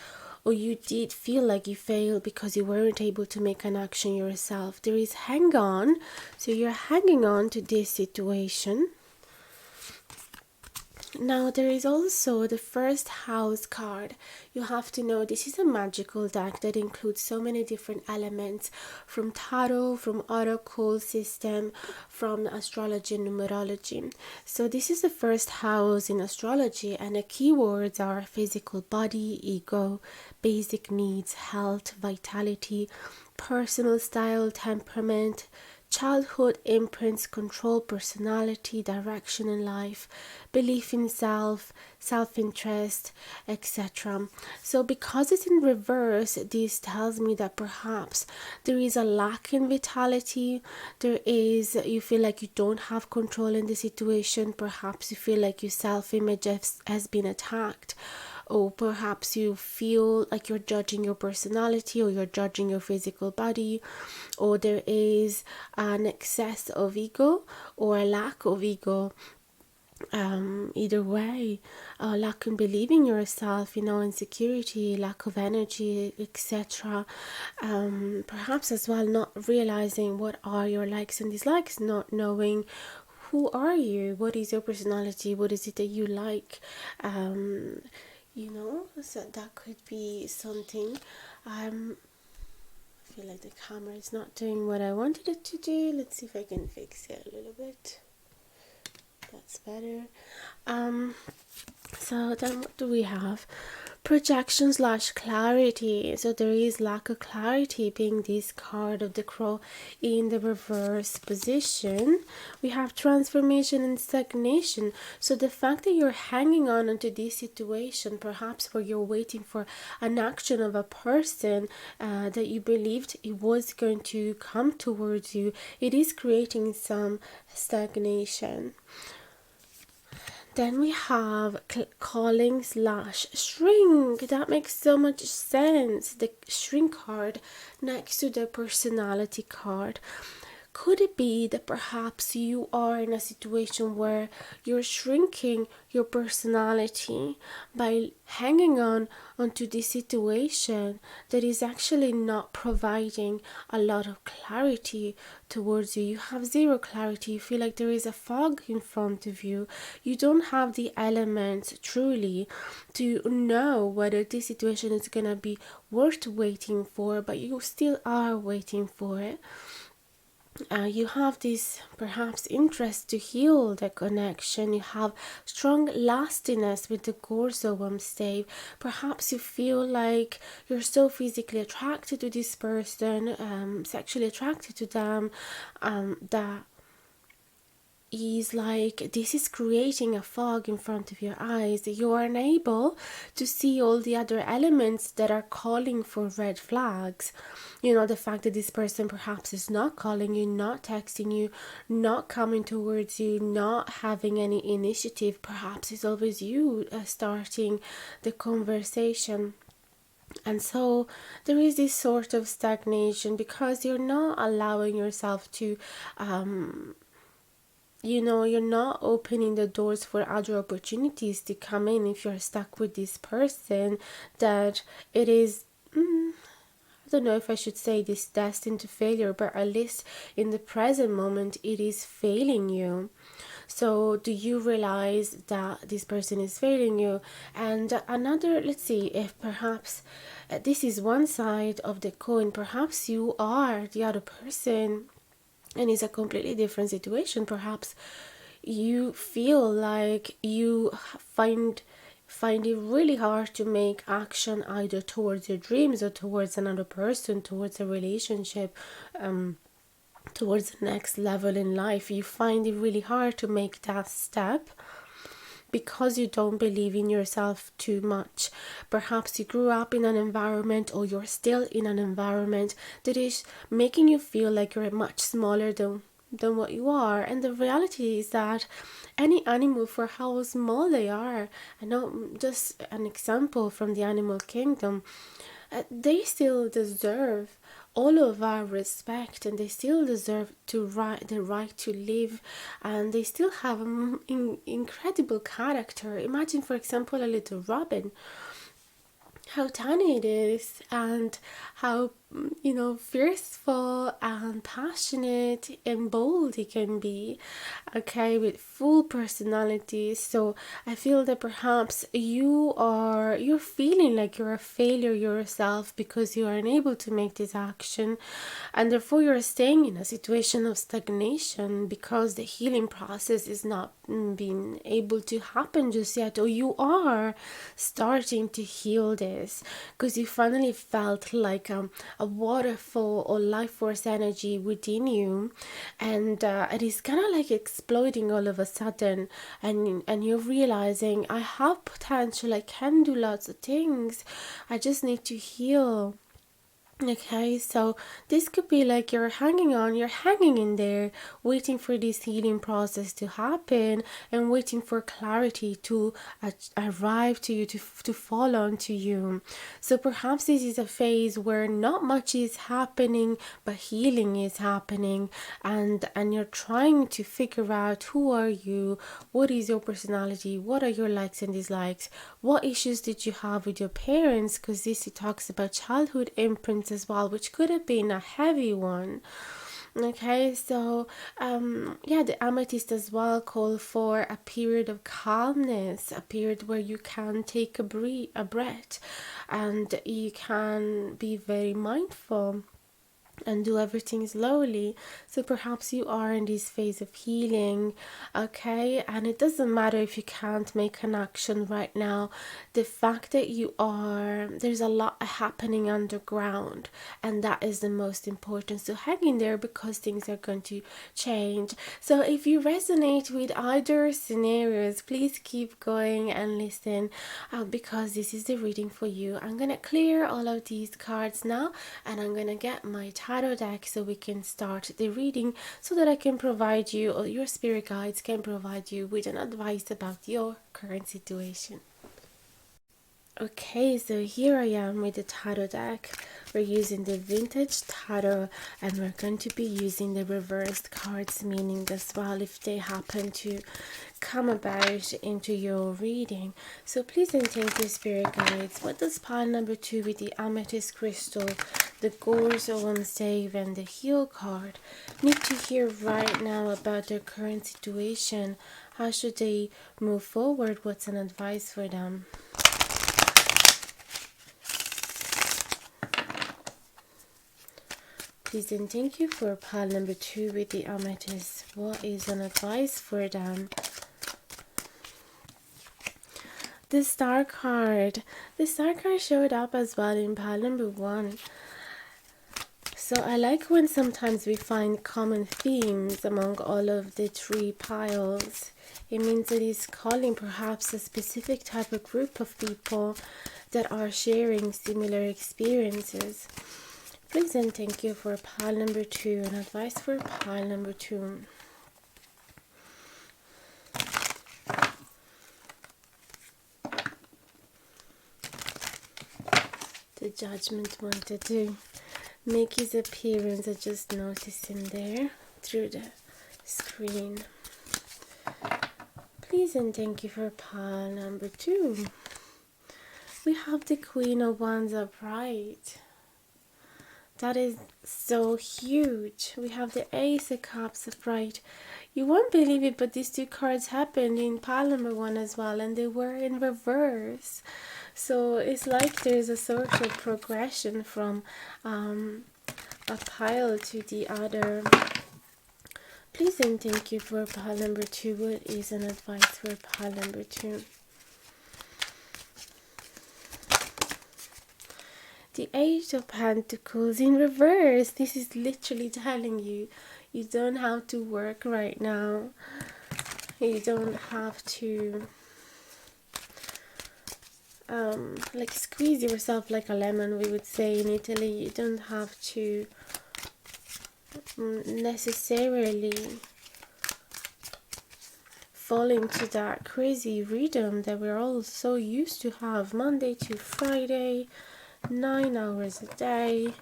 or you did feel like you failed because you weren't able to make an action yourself. There is hang on, so you're hanging on to this situation. Now there is also the first house card. You have to know this is a magical deck that includes so many different elements, from tarot, from oracle system, from astrology and numerology. So this is the first house in astrology, and the keywords are physical body, ego, basic needs, health, vitality, personal style, temperament, childhood imprints, control, personality, direction in life, belief in self, self-interest, etc. So because it's in reverse, this tells me that perhaps there is a lack in vitality. You feel like you don't have control in the situation. Perhaps you feel like your self-image has been attacked, or perhaps you feel like you're judging your personality, or you're judging your physical body, or there is an excess of ego or a lack of ego. Either way, lack in believing yourself, insecurity, lack of energy, etc. Perhaps as well not realizing what are your likes and dislikes, not knowing who are you, what is your personality, what is it that you like. So that could be something. I feel like the camera is not doing what I wanted it to do. Let's see if I can fix it a little bit. That's better. So then what do we have? Projection slash clarity. So there is lack of clarity being this card of the Crow in the reverse position. We have transformation and stagnation. So the fact that you're hanging on onto this situation, perhaps where you're waiting for an action of a person that you believed it was going to come towards you, it is creating some stagnation. Then we have calling slash shrink. That makes so much sense. The shrink card next to the personality card. Could it be that perhaps you are in a situation where you're shrinking your personality by hanging on onto this situation that is actually not providing a lot of clarity towards you? You have zero clarity. You feel like there is a fog in front of you. You don't have the elements truly to know whether this situation is gonna be worth waiting for, but you still are waiting for it. You have this perhaps interest to heal the connection. You have strong lastiness with the Gore's Ogham Stave. Perhaps you feel like you're so physically attracted to this person, sexually attracted to them, that is like this is creating a fog in front of your eyes. You are unable to see all the other elements that are calling for red flags. The fact that this person perhaps is not calling you, not texting you, not coming towards you, not having any initiative. Perhaps it's always you starting the conversation. And so there is this sort of stagnation because you're not allowing yourself to you're not opening the doors for other opportunities to come in if you're stuck with this person, that it is, I don't know if I should say this destined to failure, but at least in the present moment it is failing you. So do you realize that this person is failing you? And another, let's see if perhaps this is one side of the coin, perhaps you are the other person and it's a completely different situation. Perhaps you feel like you find it really hard to make action either towards your dreams or towards another person, towards a relationship, towards the next level in life. You find it really hard to make that step because you don't believe in yourself too much. Perhaps you grew up in an environment, or you're still in an environment that is making you feel like you're much smaller than what you are. And the reality is that any animal, for how small they are, I know just an example from the animal kingdom, they still deserve all of our respect, and they still deserve the right to live, and they still have an incredible character. Imagine, for example, a little robin, how tiny it is, and how fearful and passionate and bold it can be, okay, with full personality. So I feel that perhaps you're feeling like you're a failure yourself because you are unable to make this action, and therefore you're staying in a situation of stagnation because the healing process is not being able to happen just yet, or you are starting to heal this because you finally felt like a waterfall or life force energy within you, and it is kind of like exploding all of a sudden, and you're realizing, I have potential, I can do lots of things, I just need to heal. Okay, so this could be like you're hanging in there, waiting for this healing process to happen and waiting for clarity to arrive to you, to fall onto you. So perhaps this is a phase where not much is happening, but healing is happening, and you're trying to figure out, who are you, what is your personality, what are your likes and dislikes, what issues did you have with your parents, because this talks about childhood imprints as well, which could have been a heavy one. Okay, so the amethyst as well call for a period of calmness, a period where you can take a breath, and you can be very mindful and do everything slowly. So perhaps you are in this phase of healing, okay, and it doesn't matter if you can't make an action right now. The fact that there's a lot happening underground, and that is the most important. So hang in there, because things are going to change. So if you resonate with either scenarios, please keep going and listen, because this is the reading for you. I'm gonna clear all of these cards now, and I'm gonna get my tarot deck so we can start the reading, so that I can provide you, or your spirit guides can provide you with an advice about your current situation. Okay, so here I am with the tarot deck. We're using the vintage tarot, and we're going to be using the reversed cards meaning as well, if they happen to come about into your reading. So please and thank you, spirit guides. What does pile number 2 with the amethyst crystal, the gorge on save, and the heal card need to hear right now about their current situation? How should they move forward? What's an advice for them? Please and thank you for pile number 2 with the amethyst. What is an advice for them? The star card. The star card showed up as well in pile number 1. So I like when sometimes we find common themes among all of the 3 piles. It means that it's calling perhaps a specific type of group of people that are sharing similar experiences. Please and thank you for pile number 2 and advice for pile number 2. The Judgment wanted to make his appearance. I just noticed him there through the screen. Please and thank you for pile number 2. We have the Queen of Wands upright. That is so huge. We have the Ace of Cups upright. You won't believe it, but these two cards happened in pile number 1 as well, and they were in reverse. So it's like there's a sort of progression from a pile to the other. Please and thank you for pile number 2. What is an advice for pile number 2? The Eight of Pentacles in reverse. This is literally telling you, you don't have to work right now. You don't have to like squeeze yourself like a lemon, we would say in Italy. You don't have to necessarily fall into that crazy rhythm that we're all so used to have, Monday to Friday, 9 hours a day.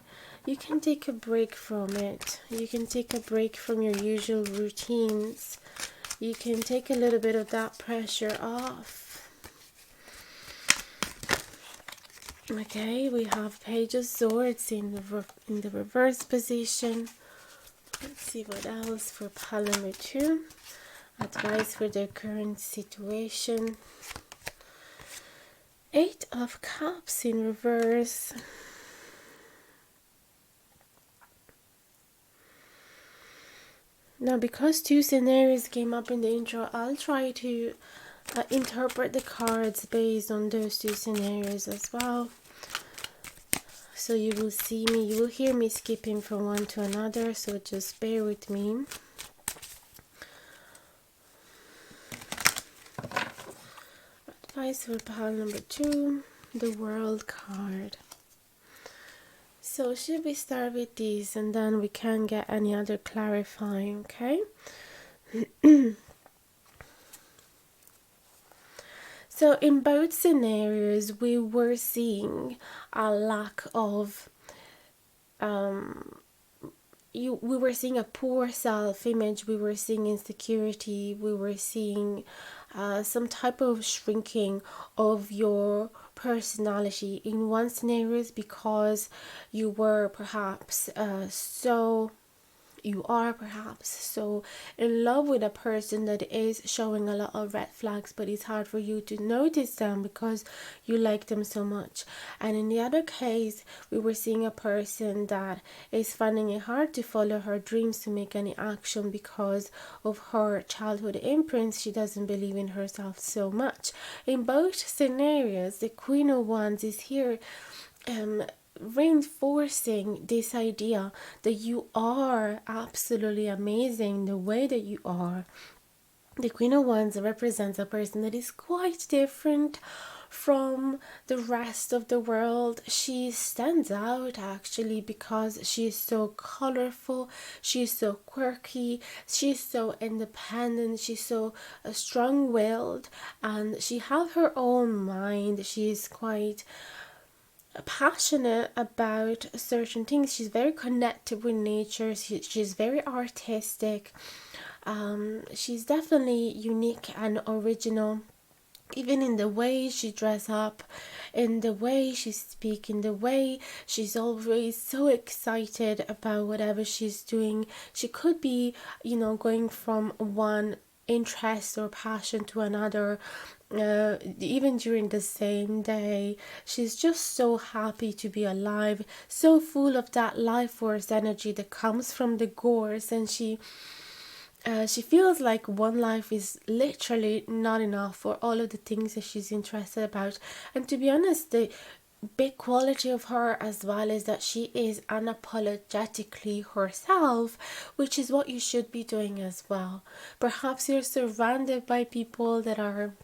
You can take a break from it. You can take a break from your usual routines. You can take a little bit of that pressure off. Okay, we have Page of Swords in the reverse position. Let's see what else for pile number 2. Advice for their current situation. Eight of Cups in reverse. Now, because 2 scenarios came up in the intro, I'll try to interpret the cards based on those 2 scenarios as well. So you will hear me skipping from one to another, so just bear with me. Advice for pile number 2, the World card. So should we start with these and then we can get any other clarifying, okay? So in both scenarios, we were seeing a lack of, we were seeing a poor self-image, we were seeing insecurity, we were seeing some type of shrinking of your personality. In one scenario, because you were perhaps you are perhaps so in love with a person that is showing a lot of red flags, but it's hard for you to notice them because you like them so much. And in the other case, we were seeing a person that is finding it hard to follow her dreams, to make any action because of her childhood imprints. She doesn't believe in herself so much. In both scenarios, the Queen of Wands is here reinforcing this idea that you are absolutely amazing the way that you are. The Queen of Wands represents a person that is quite different from the rest of the world. She stands out actually because she is so colorful, she's so quirky, she's so independent, she's so strong-willed, and she has her own mind. She's quite passionate about certain things. She's very connected with nature. She's very artistic. She's definitely unique and original, even in the way she dress up, in the way she speak, in the way she's always so excited about whatever she's doing. She could be, going from one interest or passion to another, even during the same day. She's just so happy to be alive, so full of that life force energy that comes from the gores, and she feels like one life is literally not enough for all of the things that she's interested about. And to be honest, the big quality of her as well is that she is unapologetically herself, which is what you should be doing as well. Perhaps you're surrounded by people that are,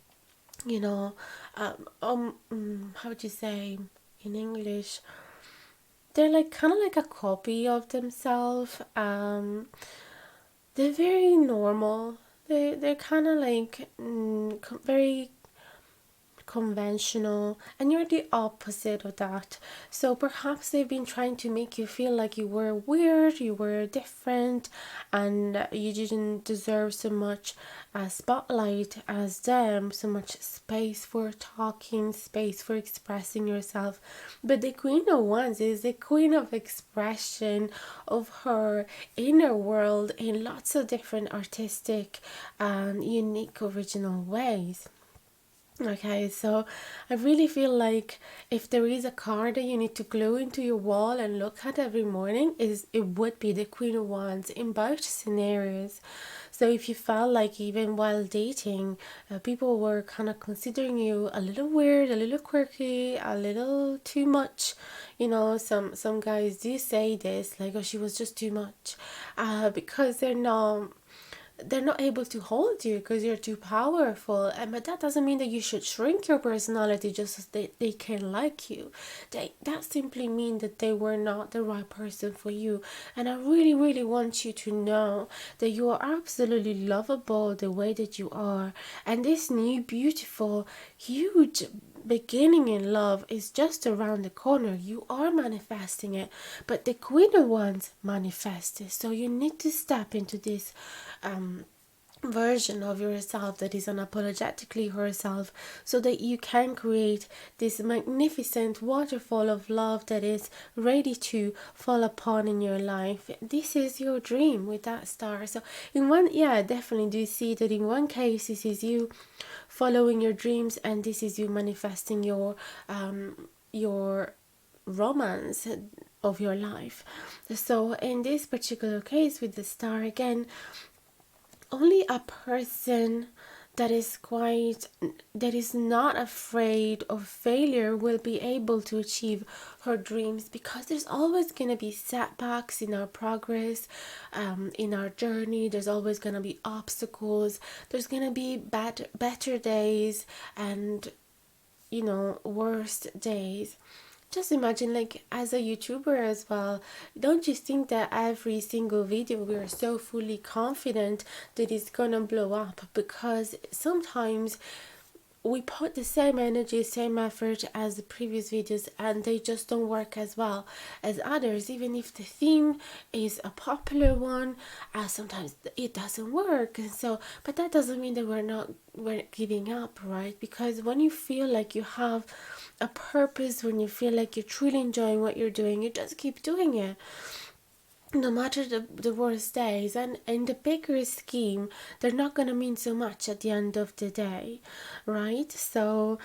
how would you say in English? They're like kind of like a copy of themselves. They're very normal. They're kind of like very conventional, and you're the opposite of that. So perhaps they've been trying to make you feel like you were weird, you were different, and you didn't deserve so much spotlight as them, so much space for talking, space for expressing yourself. But the Queen of Wands is the queen of expression of her inner world in lots of different artistic and unique original ways. Okay, so I really feel like if there is a card that you need to glue into your wall and look at every morning, is it would be the Queen of Wands in both scenarios. So if you felt like even while dating, people were kind of considering you a little weird, a little quirky, a little too much, you know, some guys do say this, like, oh, she was just too much, because they're not able to hold you because you're too powerful. And but that doesn't mean that you should shrink your personality just so they can like you. That simply means that they were not the right person for you. And I really want you to know that you are absolutely lovable the way that you are. And this new beautiful huge beginning in love is just around the corner. You are manifesting it, but the Queen of Wands manifested. So you need to step into this version of yourself that is unapologetically herself, so that you can create this magnificent waterfall of love that is ready to fall upon in your life. This is your dream with that star. So in one, yeah, I definitely do see that in one case this is you following your dreams, and this is you manifesting your romance of your life. So in this particular case with the star, again, only a person that is not afraid of failure will be able to achieve her dreams, because there's always going to be setbacks in our progress, in our journey. There's always going to be obstacles. There's going to be better days and, you know, worst days. Just imagine, like, as a YouTuber as well, don't you think that every single video we are so fully confident that it's gonna blow up? Because sometimes we put the same energy, same effort as the previous videos, and they just don't work as well as others. Even if the theme is a popular one, sometimes it doesn't work. And so, but that doesn't mean that we're giving up, right? Because when you feel like you have a purpose, when you feel like you're truly enjoying what you're doing, you just keep doing it, no matter the worst days. And in the bigger scheme, they're not going to mean so much at the end of the day, right? So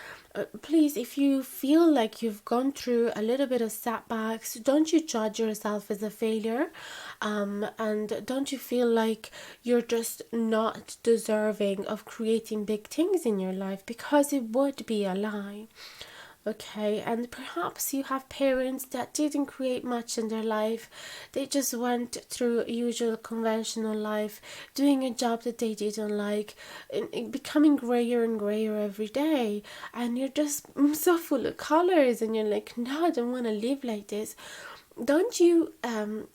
please, if you feel like you've gone through a little bit of setbacks, don't you judge yourself as a failure, and don't you feel like you're just not deserving of creating big things in your life, because it would be a lie. Okay, and perhaps you have parents that didn't create much in their life. They just went through usual conventional life, doing a job that they didn't like, and becoming grayer and grayer every day. And you're just so full of colors, and you're like, no, I don't want to live like this. Don't you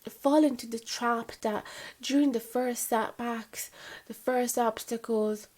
fall into the trap that during the first setbacks, the first obstacles,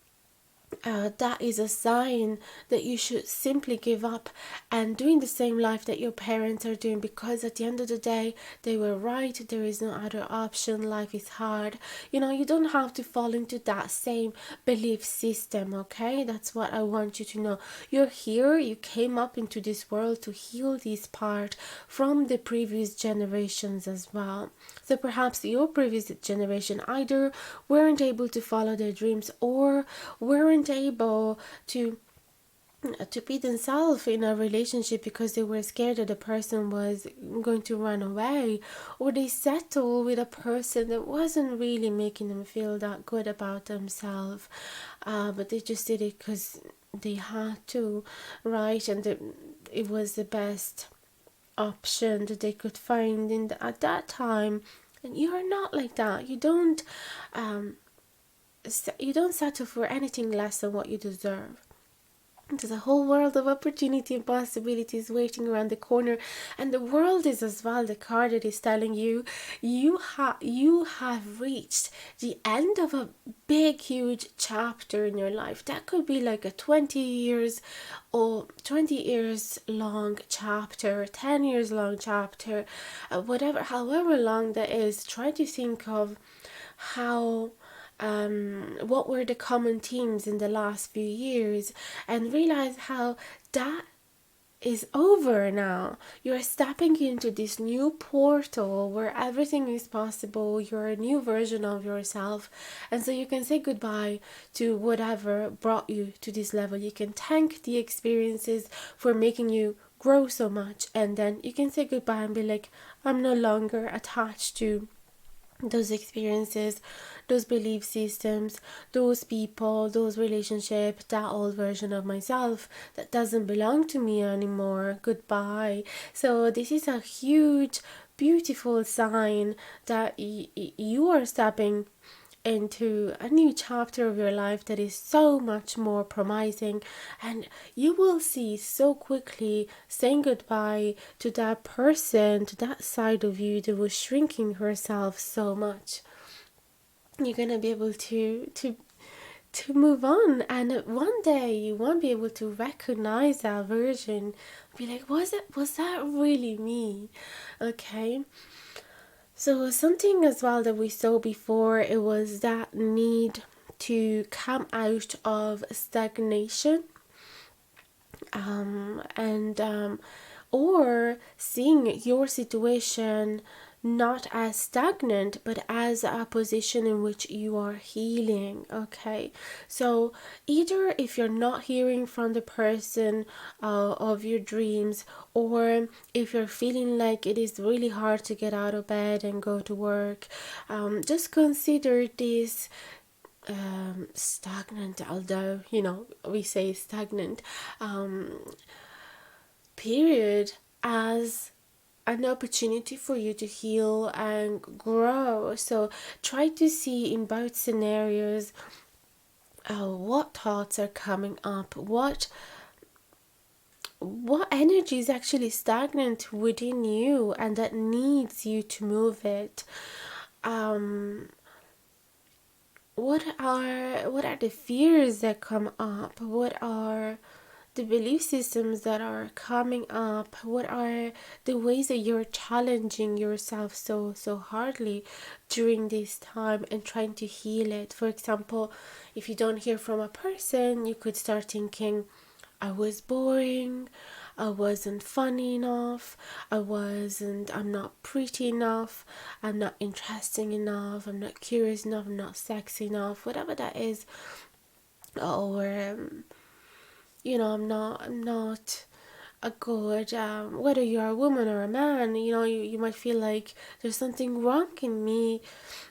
that is a sign that you should simply give up and doing the same life that your parents are doing, because at the end of the day they were right. There is no other option. Life is hard. You know, you don't have to fall into that same belief system. Okay, that's what I want you to know. You're here, you came up into this world to heal this part from the previous generations as well. So perhaps your previous generation either weren't able to follow their dreams, or weren't able to be themselves in a relationship because they were scared that the person was going to run away, or they settled with a person that wasn't really making them feel that good about themselves, but they just did it because they had to, right? And it was the best option that they could find at that time. And you are not like that. You don't settle for anything less than what you deserve. there's a whole world of opportunity and possibilities waiting around the corner, and the world is as well the card that is telling you you have reached the end of a big huge chapter in your life. That could be like a 20 years or 20 years long chapter, 10 years long chapter, whatever, however long that is. Try to think of how what were the common themes in the last few years, and realize how that is over now. You're stepping into this new portal where everything is possible. You're a new version of yourself. And so you can say goodbye to whatever brought you to this level. You can thank the experiences for making you grow so much. And then you can say goodbye and be like, I'm no longer attached to those experiences, those belief systems, those people, those relationships, that old version of myself that doesn't belong to me anymore. Goodbye. So this is a huge, beautiful sign that you are stepping into a new chapter of your life that is so much more promising, and you will see so quickly saying goodbye to that person, to that side of you that was shrinking herself so much. You're gonna be able to move on, and one day you won't be able to recognize that version. Be like, was that really me? Okay. So something as well that we saw before, it was that need to come out of stagnation, and or seeing your situation not as stagnant but as a position in which you are healing. Okay, so either if you're not hearing from the person of your dreams, or if you're feeling like it is really hard to get out of bed and go to work, just consider this stagnant, although we say stagnant, period, as an opportunity for you to heal and grow. So try to see in both scenarios what thoughts are coming up, what energy is actually stagnant within you and that needs you to move it. What are the fears that come up? What are the belief systems that are coming up? What are the ways that you're challenging yourself so hardly during this time and trying to heal it? For example, if you don't hear from a person, you could start thinking, I was boring, I wasn't funny enough, I'm not pretty enough, I'm not interesting enough, I'm not curious enough, I'm not sexy enough, whatever that is. Or I'm not a good, whether you're a woman or a man, you might feel like there's something wrong in me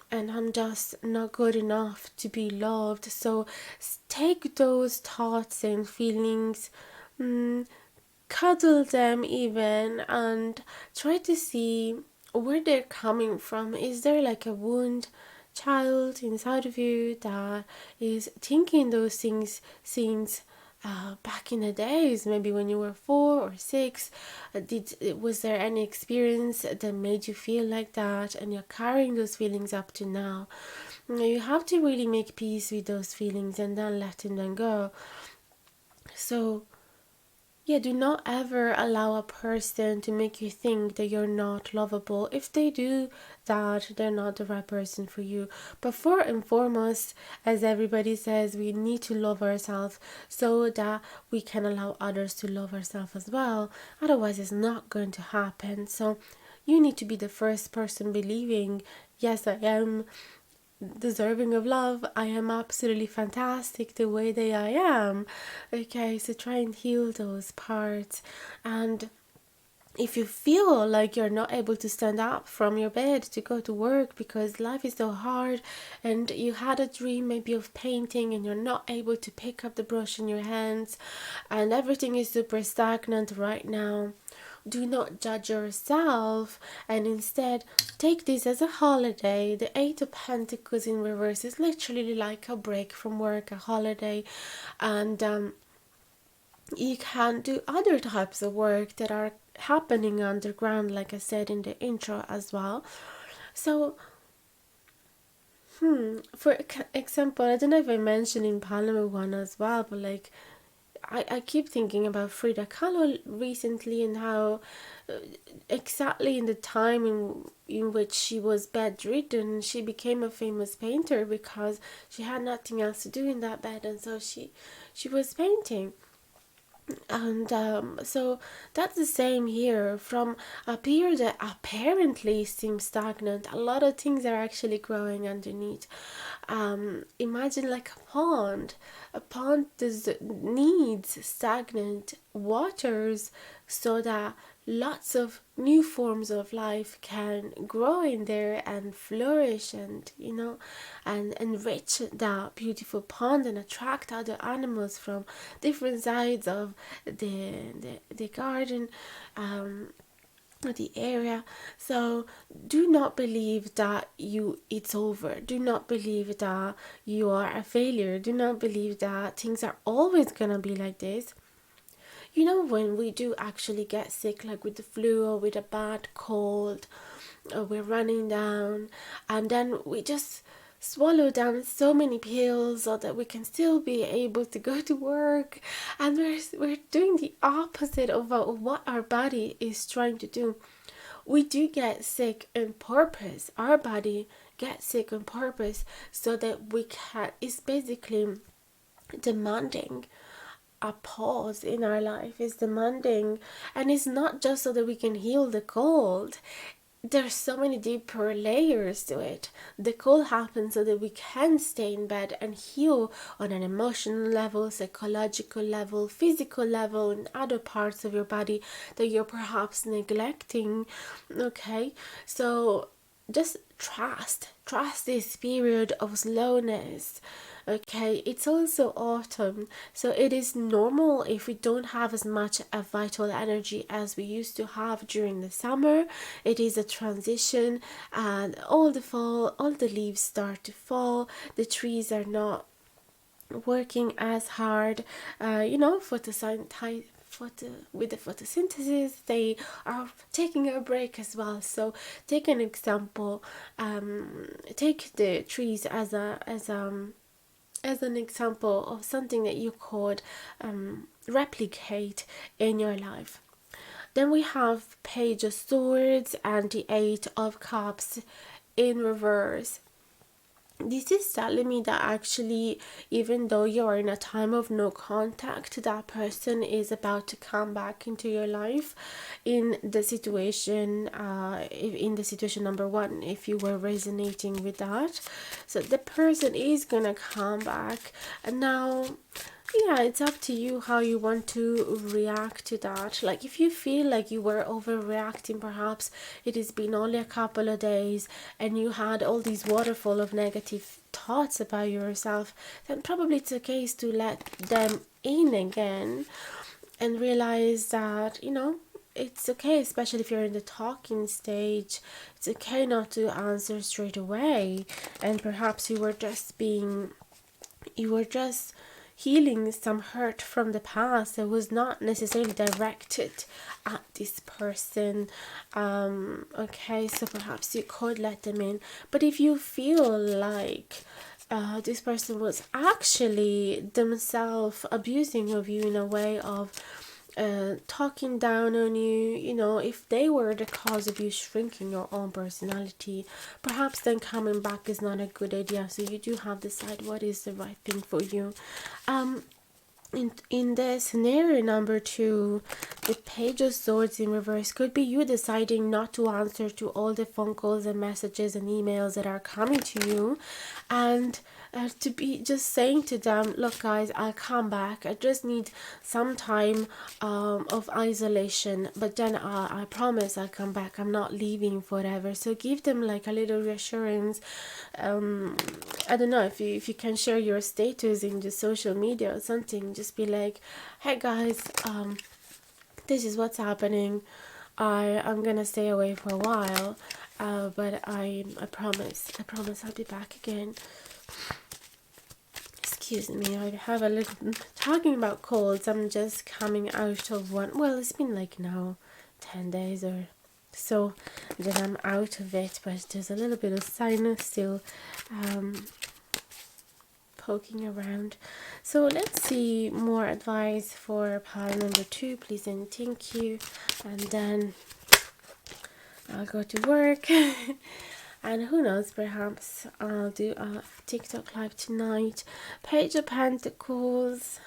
and I'm just not good enough to be loved. So take those thoughts and feelings, cuddle them even, and try to see where they're coming from. Is there like a wound child inside of you that is thinking those things since back in the days, maybe when you were 4 or 6? Was there any experience that made you feel like that, and you're carrying those feelings up to now? You have to really make peace with those feelings and then letting them go. So yeah, do not ever allow a person to make you think that you're not lovable. If they do that, they're not the right person for you. But first and foremost, as everybody says, we need to love ourselves so that we can allow others to love ourselves as well. Otherwise, it's not going to happen. So you need to be the first person believing, yes, I am deserving of love. I am absolutely fantastic the way that I am. Okay, so try and heal those parts. And if you feel like you're not able to stand up from your bed to go to work because life is so hard, and you had a dream maybe of painting and you're not able to pick up the brush in your hands, and everything is super stagnant right now, do not judge yourself, and instead take this as a holiday. The Eight of Pentacles in reverse is literally like a break from work, a holiday. And You can do other types of work that are happening underground, like I said in the intro as well. So for example, I don't know if I mentioned in Palomar one as well, but like I keep thinking about Frida Kahlo recently, and how exactly in the time in which she was bedridden, she became a famous painter because she had nothing else to do in that bed, and so she was painting. And so that's the same here. From a period that apparently seems stagnant, a lot of things are actually growing underneath. Imagine like a pond. A pond needs stagnant waters so that lots of new forms of life can grow in there and flourish, and and enrich that beautiful pond and attract other animals from different sides of the garden, the area. So do not believe that it's over. Do not believe that you are a failure. Do not believe that things are always gonna be like this. When we do actually get sick, like with the flu or with a bad cold, or we're running down, and then we just swallow down so many pills so that we can still be able to go to work, and we're doing the opposite of what our body is trying to do. We do get sick on purpose. Our body gets sick on purpose so that we can. It's basically demanding a pause in our life, is demanding, and it's not just so that we can heal the cold. There's so many deeper layers to it. The cold happens so that we can stay in bed and heal on an emotional level, psychological level, physical level, and other parts of your body that you're perhaps neglecting. Okay, so just trust this period of slowness. Okay, it's also autumn, so it is normal if we don't have as much a vital energy as we used to have during the summer. It is a transition, and all the leaves start to fall. The trees are not working as hard, with the photosynthesis. They are taking a break as well. So take an example. Take the trees as an example of something that you could replicate in your life. Then we have Page of Swords and the Eight of Cups in reverse. This is telling me that actually, even though you are in a time of no contact, that person is about to come back into your life in the situation, in the situation number one, if you were resonating with that. So the person is gonna come back, and now yeah, it's up to you how you want to react to that. Like, if you feel like you were overreacting, perhaps it has been only a couple of days and you had all these waterfall of negative thoughts about yourself, then probably it's a case to let them in again and realize that, it's okay, especially if you're in the talking stage. It's okay not to answer straight away, and perhaps you were just healing some hurt from the past that was not necessarily directed at this person. Okay, so perhaps you could let them in. But if you feel like this person was actually themselves abusing of you in a way of talking down on you, if they were the cause of you shrinking your own personality, perhaps then coming back is not a good idea. So you do have to decide what is the right thing for you. In the scenario number two, the Page of Swords in reverse could be you deciding not to answer to all the phone calls and messages and emails that are coming to you, and to be just saying to them, look guys, I'll come back, I just need some time of isolation, but then I promise I'll come back, I'm not leaving forever. So give them like a little reassurance. I don't know if you can share your status in the social media or something. Just be like, hey guys, this is what's happening. I'm gonna stay away for a while, but I promise I'll be back again. Excuse me, I have a little, talking about colds, I'm just coming out of one. Well, it's been like now 10 days or so that I'm out of it, but there's a little bit of sinus still poking around. So let's see more advice for pile number 2, please and thank you. And then I'll go to work. And who knows, perhaps I'll do a TikTok live tonight. Page of Pentacles.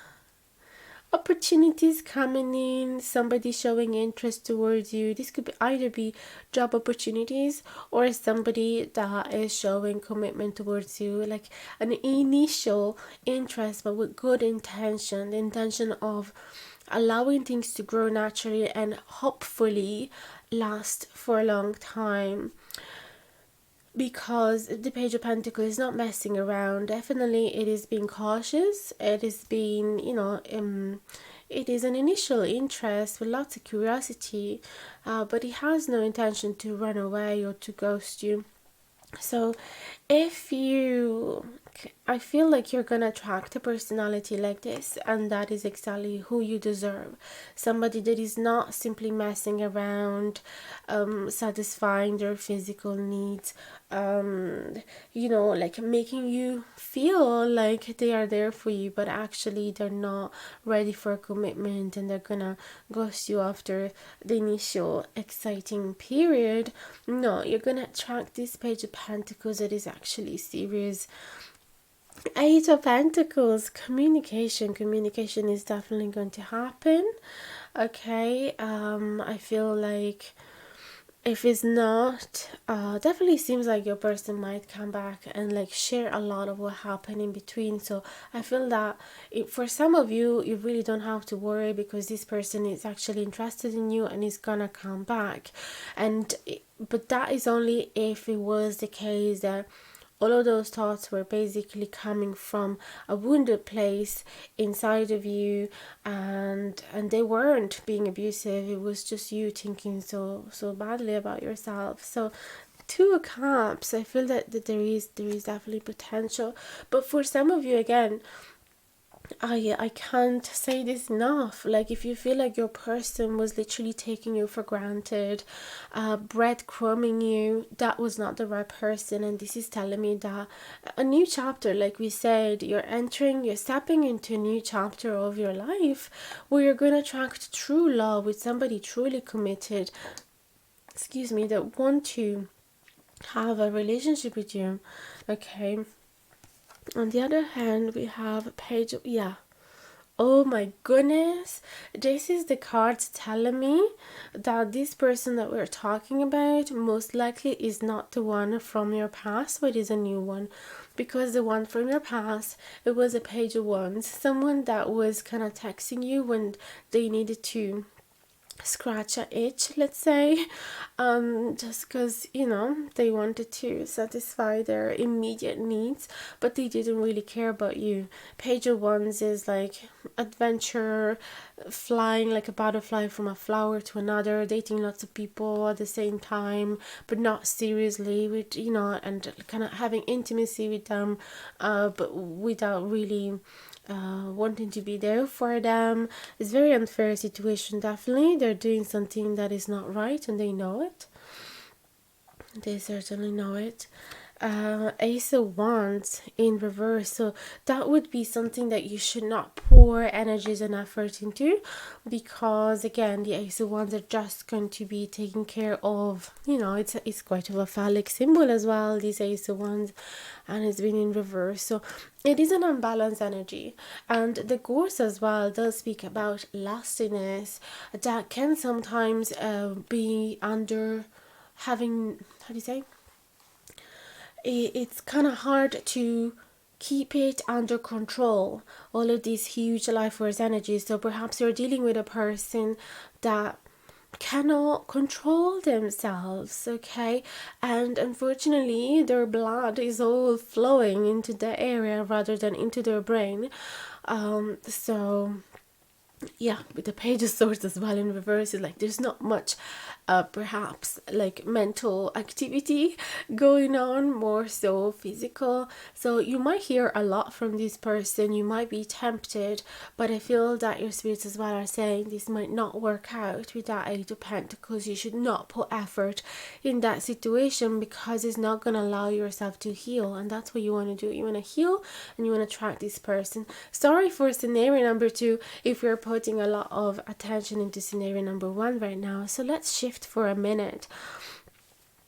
Opportunities coming in, somebody showing interest towards you. This could either be job opportunities or somebody that is showing commitment towards you, like an initial interest but with good intention, the intention of allowing things to grow naturally and hopefully last for a long time. Because the Page of Pentacles is not messing around. Definitely it is being cautious. It is being, it is an initial interest with lots of curiosity, but it has no intention to run away or to ghost you. So if you, I feel like you're gonna attract a personality like this, and that is exactly who you deserve. Somebody that is not simply messing around, satisfying their physical needs, like making you feel like they are there for you, but actually they're not ready for a commitment and they're gonna ghost you after the initial exciting period. No, you're gonna attract this Page of Pentacles that is actually serious. Eight of Pentacles, communication is definitely going to happen. Okay, I feel like if it's not, definitely seems like your person might come back and like share a lot of what happened in between. So I feel that for some of you, you really don't have to worry, because this person is actually interested in you and is gonna come back. But that is only if it was the case that all of those thoughts were basically coming from a wounded place inside of you, and they weren't being abusive. It was just you thinking so badly about yourself. So 2 of Cups, I feel that there is definitely potential. But for some of you, again, I can't say this enough. Like, if you feel like your person was literally taking you for granted, breadcrumbing you, that was not the right person. And this is telling me that a new chapter, like we said, you're stepping into a new chapter of your life where you're going to attract true love with somebody truly committed, that want to have a relationship with you. Okay. On the other hand, we have a page of, oh my goodness, this is the cards telling me that this person that we're talking about most likely is not the one from your past, but is a new one. Because the one from your past, it was a Page of Wands, someone that was kind of texting you when they needed to scratch an itch, let's say, just because they wanted to satisfy their immediate needs, but they didn't really care about you. Page of Wands is like adventure, flying like a butterfly from a flower to another, dating lots of people at the same time, but not seriously, with and kind of having intimacy with them, but without really wanting to be there for them. It's a very unfair situation. Definitely they're doing something that is not right, and they know it. They certainly know it. Ace of Wands in reverse, so that would be something that you should not pour energies and effort into, because again, the Ace of Wands are just going to be taken care of. It's quite of a phallic symbol as well, this Ace of Wands, and it's been in reverse, so it is an unbalanced energy. And the Gorse as well does speak about lustiness that can sometimes be under having, how do you say, it's kind of hard to keep it under control, all of these huge life force energies. So perhaps you're dealing with a person that cannot control themselves, okay, and unfortunately their blood is all flowing into the area rather than into their brain. So yeah, with the page of swords as well in reverse, is like there's not much perhaps like mental activity going on, more so physical. So you might hear a lot from this person, you might be tempted, but I feel that your spirits as well are saying this might not work out with that Eight of Pentacles. You should not put effort in that situation because it's not going to allow yourself to heal, and that's what you want to do. You want to heal and you want to attract this person. Sorry for scenario number 2 if you're putting a lot of attention into scenario number 1 right now. So let's shift for a minute.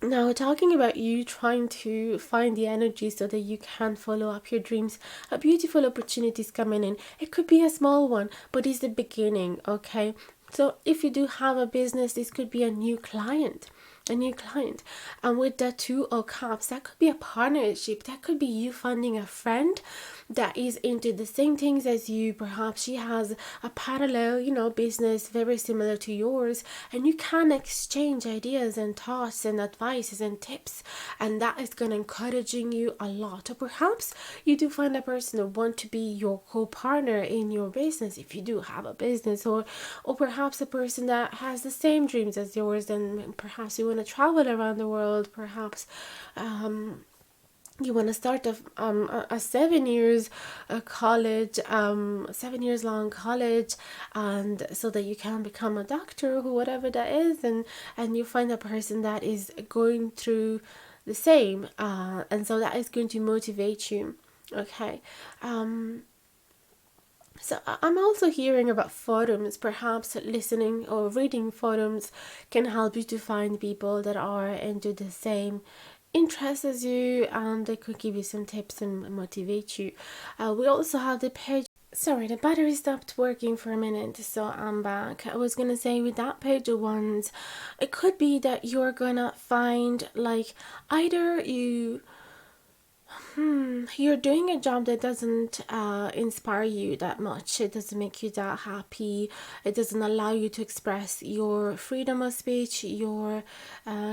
Now, talking about you trying to find the energy so that you can follow up your dreams, a beautiful opportunity is coming in. It could be a small one, but it's the beginning, okay? So if you do have a business, this could be a new client. And with the Two of Cups, that could be a partnership. That could be you finding a friend that is into the same things as you. Perhaps she has a parallel, business very similar to yours, and you can exchange ideas and thoughts and advices and tips, and that is going to encouraging you a lot. Or perhaps you do find a person that want to be your co-partner in your business if you do have a business, or perhaps a person that has the same dreams as yours, and perhaps you want to travel around the world. Perhaps you want to start a 7 years college, 7 years long college, and so that you can become a doctor or whatever that is, and you find a person that is going through the same, and so that is going to motivate you. Okay. So I'm also hearing about forums. Perhaps listening or reading forums can help you to find people that are into the same interests as you, and they could give you some tips and motivate you. We also have the page. Sorry, the battery stopped working for a minute, so I'm back. I was gonna say, with that page of wands, it could be that you're gonna find like either you're doing a job that doesn't inspire you that much. It doesn't make you that happy. It doesn't allow you to express your freedom of speech, your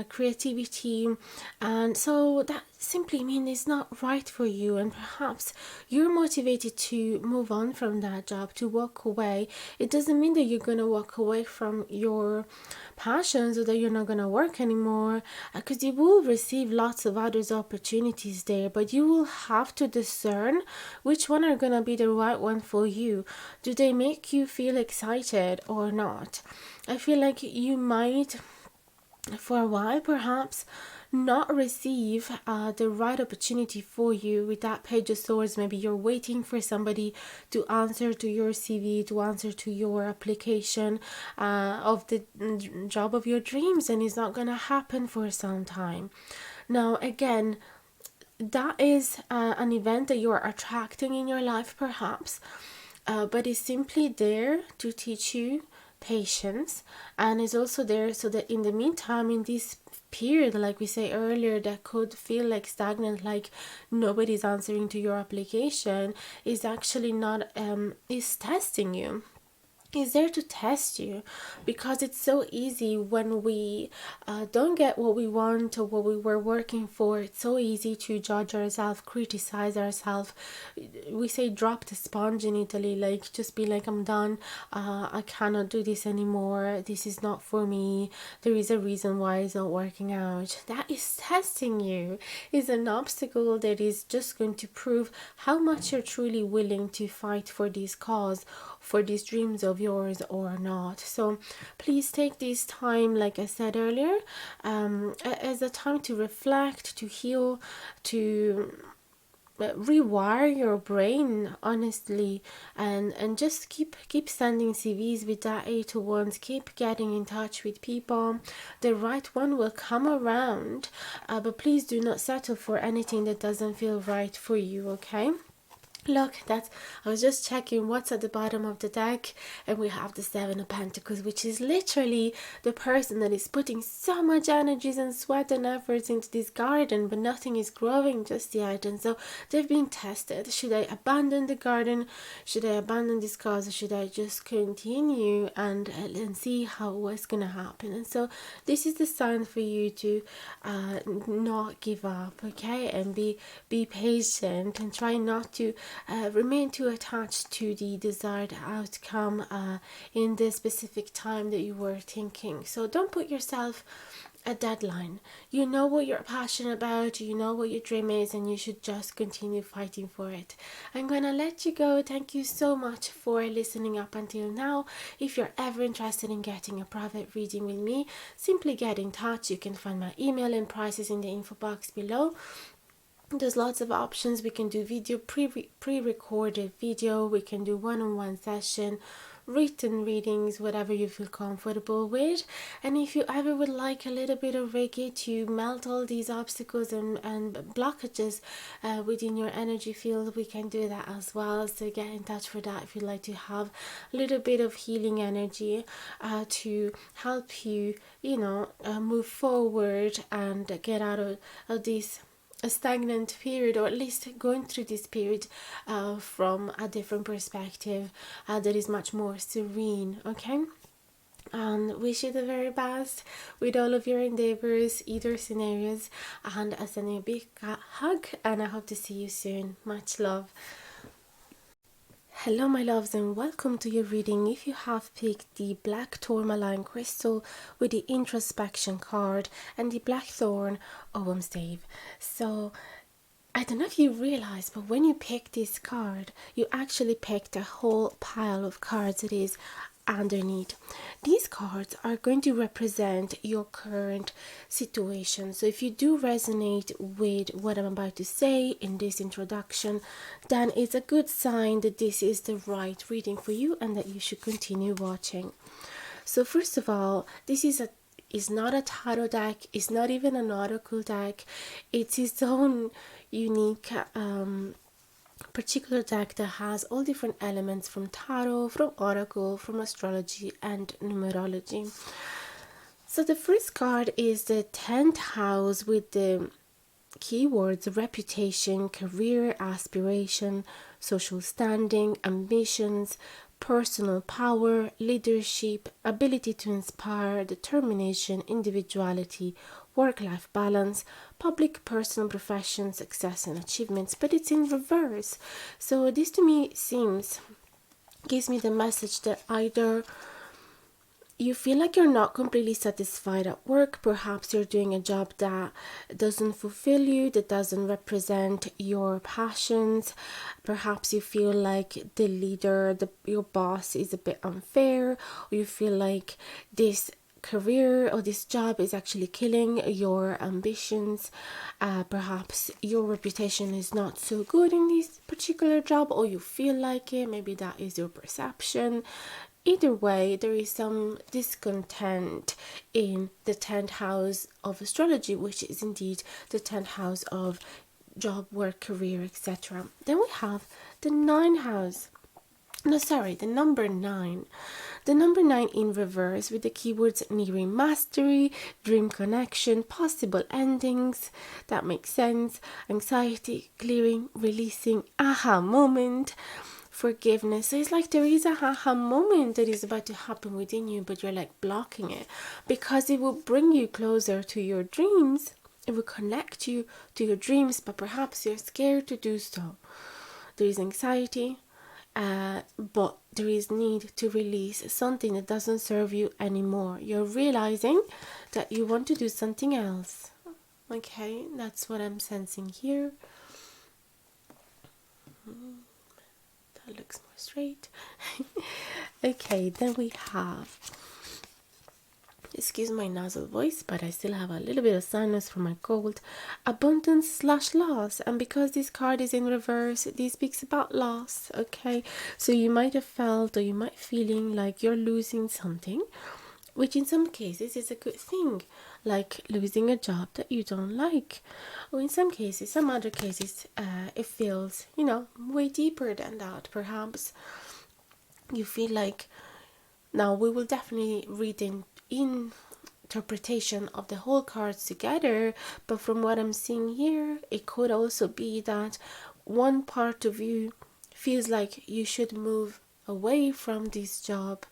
creativity, and so that simply means it's not right for you, and perhaps you're motivated to move on from that job, to walk away. It doesn't mean that you're going to walk away from your passions or that you're not going to work anymore, because you will receive lots of other opportunities there, but you will have to discern which one are going to be the right one for you. Do they make you feel excited or not? I feel like you might, for a while perhaps, not receive the right opportunity for you. With that page of swords, maybe you're waiting for somebody to answer to your CV, to answer to your application of the job of your dreams, and it's not gonna happen for some time. Now again, that is an event that you're attracting in your life perhaps, but it's simply there to teach you patience, and is also there so that in the meantime, in this period, like we say earlier, that could feel like stagnant, like nobody's answering to your application, is actually not is testing you, is there to test you, because it's so easy when we don't get what we want or what we were working for. It's so easy to judge ourselves, criticize ourselves. We say drop the sponge in Italy, like just be like, I'm done, I cannot do this anymore, this is not for me, there is a reason why it's not working out. That is testing you, is an obstacle that is just going to prove how much you're truly willing to fight for this cause, for these dreams of yours or not. So please take this time, like I said earlier, as a time to reflect, to heal, to rewire your brain honestly, and just keep sending CVs with that Eight of Wands. Keep getting in touch with people. The right one will come around, but please do not settle for anything that doesn't feel right for you, okay? Look, that's, I was just checking what's at the bottom of the deck, and we have the Seven of Pentacles, which is literally the person that is putting so much energies and sweat and efforts into this garden, but nothing is growing just yet, and so they've been tested. Should I abandon the garden? Should I abandon this cause? Or should I just continue and see what's gonna happen? And so this is the sign for you to not give up, okay, and be patient and try not to remain too attached to the desired outcome in the specific time that you were thinking. So don't put yourself a deadline. You know what you're passionate about, you know what your dream is, and you should just continue fighting for it. I'm gonna let you go. Thank you so much for listening up until now. If you're ever interested in getting a private reading with me, simply get in touch. You can find my email and prices in the info box below. There's lots of options. We can do video, pre-recorded video, we can do one-on-one session, written readings, whatever you feel comfortable with. And if you ever would like a little bit of Reiki to melt all these obstacles and blockages within your energy field, we can do that as well. So get in touch for that if you'd like to have a little bit of healing energy to help you, move forward and get out of this a stagnant period, or at least going through this period from a different perspective that is much more serene. Okay, and wish you the very best with all of your endeavors, either scenarios, and I send you a big hug, and I hope to see you soon. Much love. Hello my loves, and welcome to your reading. If you have picked the black tourmaline crystal with the introspection card and the blackthorn Ogham stave. So I don't know if you realize, but when you pick this card, you actually picked a whole pile of cards that is underneath. These cards are going to represent your current situation. So if you do resonate with what I'm about to say in this introduction, then it's a good sign that this is the right reading for you and that you should continue watching. So first of all, this is not a tarot deck, it's not even an oracle deck. It's its own unique particular deck that has all different elements from tarot, from oracle, from astrology and numerology. So the first card is the 10th house with the keywords reputation, career, aspiration, social standing, ambitions, personal power, leadership, ability to inspire, determination, individuality, work-life balance, public, personal, profession, success and achievements. But it's in reverse. So this to me gives me the message that either you feel like you're not completely satisfied at work. Perhaps you're doing a job that doesn't fulfill you, that doesn't represent your passions. Perhaps you feel like the leader, your boss is a bit unfair, or you feel like this career or this job is actually killing your ambitions. Perhaps your reputation is not so good in this particular job, or you feel like it. Maybe that is your perception. Either way, there is some discontent in the 10th house of astrology, which is indeed the 10th house of job, work, career, etc. Then we have the 9th house. The number 9. The number 9 in reverse with the keywords nearing mastery, dream connection, possible endings. That makes sense. Anxiety, clearing, releasing, aha moment, forgiveness. So it's like there is a aha moment that is about to happen within you, but you're like blocking it because it will bring you closer to your dreams. It will connect you to your dreams, but perhaps you're scared to do so. There is anxiety, but there is need to release something that doesn't serve you anymore. You're realizing that you want to do something else. Okay, that's what I'm sensing here. That looks more straight. Okay, then we have, excuse my nasal voice, but I still have a little bit of sinus from my cold, abundance/loss. And because this card is in reverse, this speaks about loss. Okay, so you might have felt, or you might feeling like you're losing something, which in some cases is a good thing, like losing a job that you don't like, or in some cases, some other cases, it feels, way deeper than that. Perhaps you feel like, now we will definitely read in interpretation of the whole cards together, but from what I'm seeing here, it could also be that one part of you feels like you should move away from this job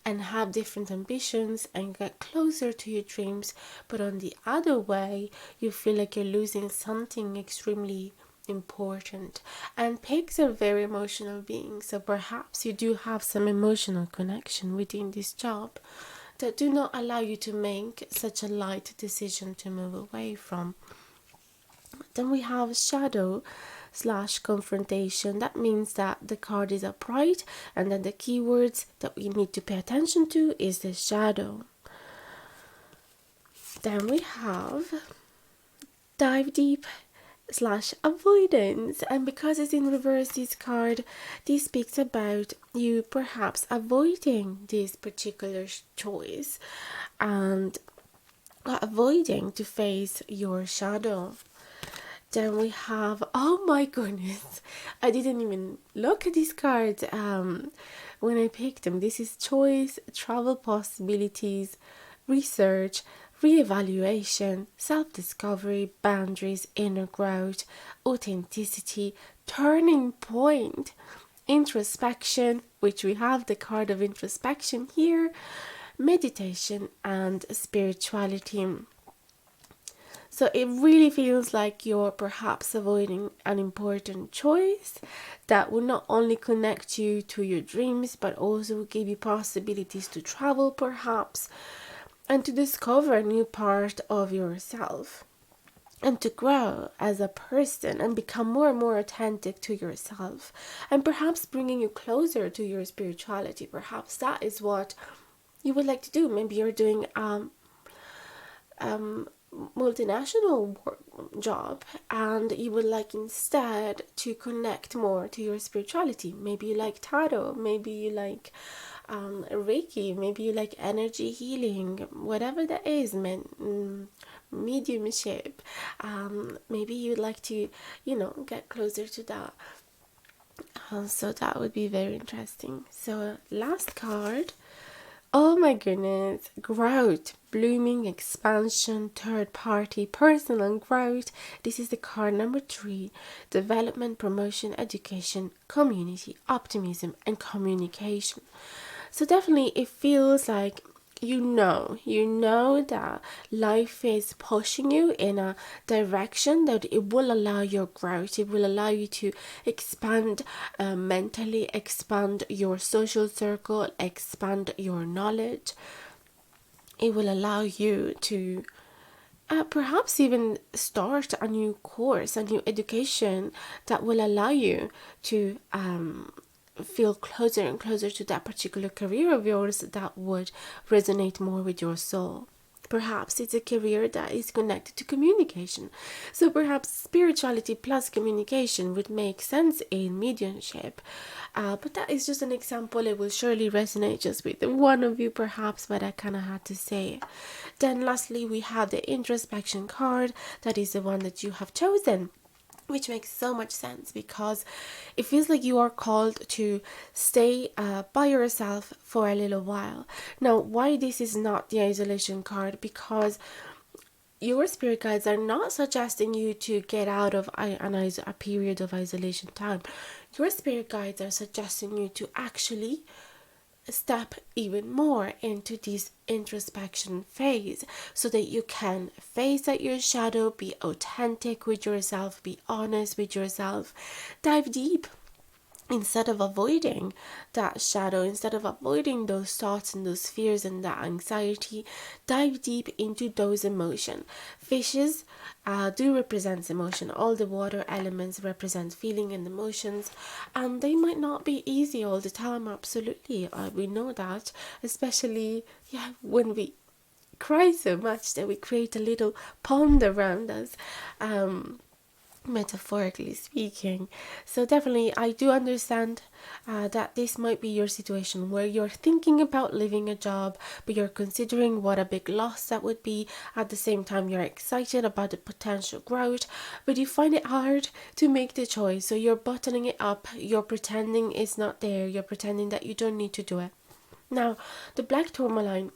and have different ambitions and get closer to your dreams, but on the other way, you feel like you're losing something extremely important. And pigs are very emotional beings, so perhaps you do have some emotional connection within this job that do not allow you to make such a light decision to move away from. Then we have shadow slash confrontation. That means that the card is upright, and then the keywords that we need to pay attention to is the shadow. Then we have dive deep slash avoidance, and because it's in reverse, this card, this speaks about you perhaps avoiding this particular choice and avoiding to face your shadow. Then we have, oh my goodness, I didn't even look at these cards when I picked them. This is choice, travel possibilities, research, reevaluation, self-discovery, boundaries, inner growth, authenticity, turning point, introspection, which we have the card of introspection here, meditation, and spirituality. So it really feels like you're perhaps avoiding an important choice that will not only connect you to your dreams, but also give you possibilities to travel perhaps, and to discover a new part of yourself, and to grow as a person and become more and more authentic to yourself, and perhaps bringing you closer to your spirituality. Perhaps that is what you would like to do. Maybe you're doing multinational job and you would like instead to connect more to your spirituality. Maybe you like tarot, maybe you like Reiki, maybe you like energy healing, whatever that is, mediumship. Maybe you'd like to, get closer to that. So that would be very interesting. So last card. Oh my goodness, growth, blooming, expansion, third party, personal growth. This is the card number 3, development, promotion, education, community, optimism, and communication. So definitely it feels like you know that life is pushing you in a direction that it will allow your growth. It will allow you to expand mentally, expand your social circle, expand your knowledge. It will allow you to perhaps even start a new course, a new education that will allow you to feel closer and closer to that particular career of yours that would resonate more with your soul. Perhaps it's a career that is connected to communication. So perhaps spirituality plus communication would make sense in mediumship. But that is just an example. It will surely resonate just with one of you perhaps, but I kind of had to say it. Then lastly, we have the introspection card. That is the one that you have chosen, which makes so much sense because it feels like you are called to stay by yourself for a little while. Now, why this is not the isolation card? Because your spirit guides are not suggesting you to get out of a period of isolation time. Your spirit guides are suggesting you to actually step even more into this introspection phase so that you can face out your shadow, be authentic with yourself, be honest with yourself, dive deep instead of avoiding that shadow, instead of avoiding those thoughts and those fears and that anxiety. Dive deep into those emotions. Fishes do represent emotion. All the water elements represent feeling and emotions, and they might not be easy all the time. Absolutely, we know that, especially when we cry so much that we create a little pond around us, metaphorically speaking. So definitely I do understand that this might be your situation where you're thinking about leaving a job, but you're considering what a big loss that would be. At the same time, you're excited about the potential growth, but you find it hard to make the choice. So you're bottling it up, you're pretending it's not there, you're pretending that you don't need to do it. Now, the black tourmaline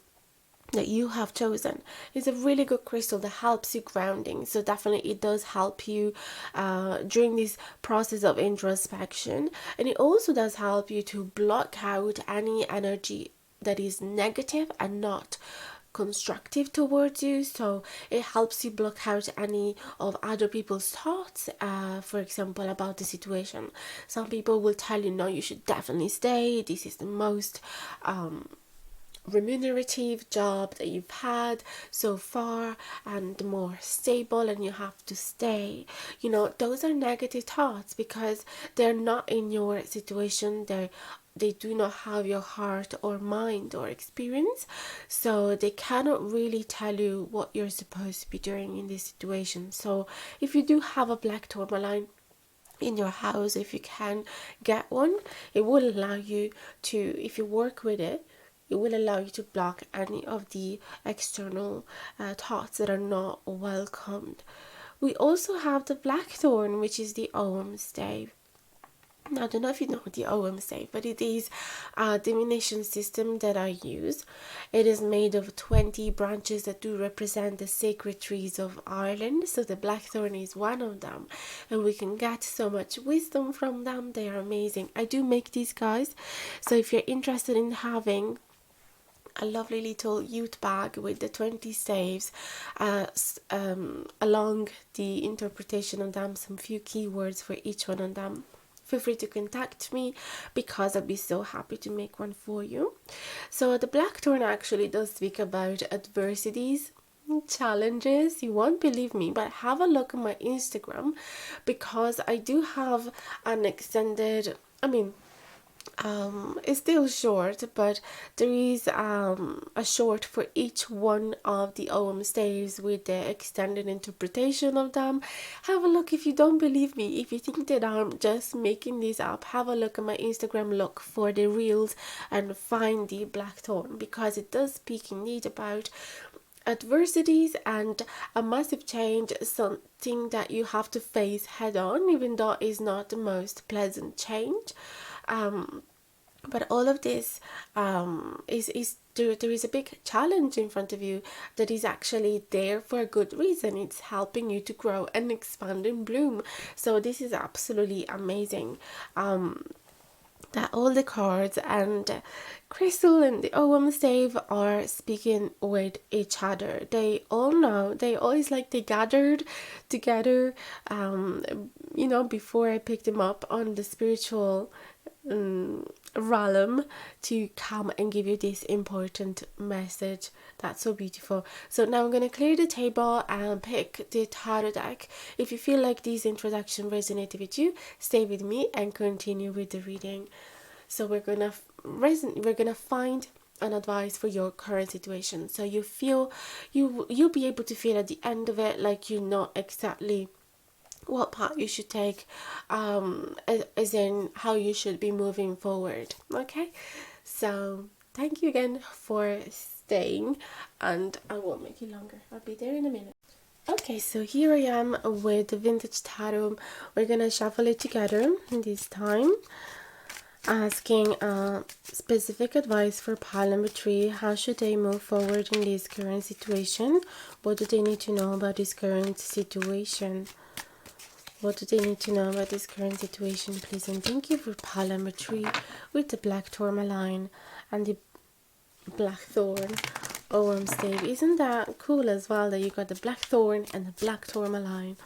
that you have chosen is a really good crystal that helps you grounding. So definitely it does help you during this process of introspection, and it also does help you to block out any energy that is negative and not constructive towards you, so it helps you block out any of other people's thoughts, for example, about the situation. Some people will tell you, no, you should definitely stay, this is the most remunerative job that you've had so far and more stable, and you have to stay. You know, those are negative thoughts because they're not in your situation. They do not have your heart or mind or experience, so they cannot really tell you what you're supposed to be doing in this situation. So if you do have a black tourmaline in your house, if you can get one, it will allow you to, if you work with it, it will allow you to block any of the external thoughts that are not welcomed. We also have the blackthorn, which is the Om stave. Now, I don't know if you know what the Om stave, but it is a divination system that I use. It is made of 20 branches that do represent the sacred trees of Ireland. So the blackthorn is one of them, and we can get so much wisdom from them. They are amazing. I do make these, guys, so if you're interested in having a lovely little youth bag with the 20 staves, along the interpretation of them, some few keywords for each one of them, feel free to contact me because I'll be so happy to make one for you. So the blackthorn actually does speak about adversities, challenges. You won't believe me, but have a look at my Instagram because I do have an extended, it's still short, but there is a short for each one of the OM staves with the extended interpretation of them. Have a look. If you don't believe me, if you think that I'm just making this up, have a look at my Instagram, look for the reels and find the blackthorn, because it does speak indeed about adversities and a massive change, something that you have to face head on, even though it's not the most pleasant change. But all of this is there is a big challenge in front of you that is actually there for a good reason. It's helping you to grow and expand and bloom. So this is absolutely amazing. That all the cards and Crystal and the OM stave are speaking with each other. They all know, they always they gathered together, before I picked them up on the spiritual realm to come and give you this important message. That's so beautiful. So now I'm going to clear the table and pick the tarot deck. If you feel like this introduction resonated with you, stay with me and continue with the reading. So we're gonna find an advice for your current situation. So you feel you'll be able to feel at the end of it like you know exactly what path you should take, as in how you should be moving forward. Okay, so thank you again for staying, and I won't make it longer. I'll be there in a minute. Okay, so here I am with the vintage tarot. We're gonna shuffle it together this time, asking specific advice for pile number 3. How should they move forward in this current situation? What do they need to know about this current situation? What do they need to know about this current situation, please? And thank you for pile number 3 with the black tourmaline and the blackthorn OM stave. Isn't that cool as well that you got the blackthorn and the black tourmaline?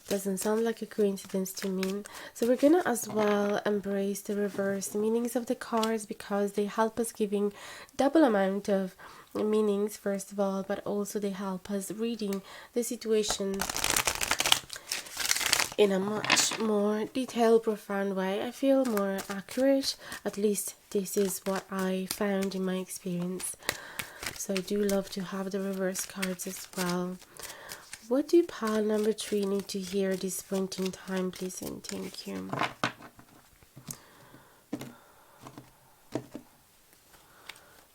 Doesn't sound like a coincidence to me. So we're gonna as well embrace the reverse meanings of the cards because they help us giving double amount of meanings, first of all, but also they help us reading the situation in a much more detailed, profound way. I feel more accurate. At least this is what I found in my experience. So I do love to have the reverse cards as well. What do pile number 3 need to hear at this point in time, please? And thank you.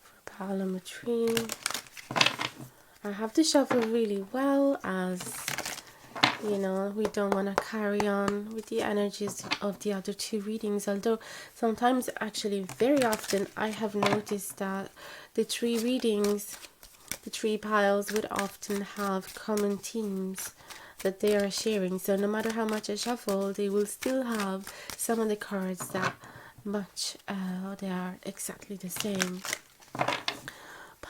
For pile number 3, I have to shuffle really well, as you know, we don't want to carry on with the energies of the other 2 readings, although sometimes, actually very often, I have noticed that the 3 readings, the 3 piles would often have common themes that they are sharing. So no matter how much I shuffle, they will still have some of the cards that match, they are exactly the same.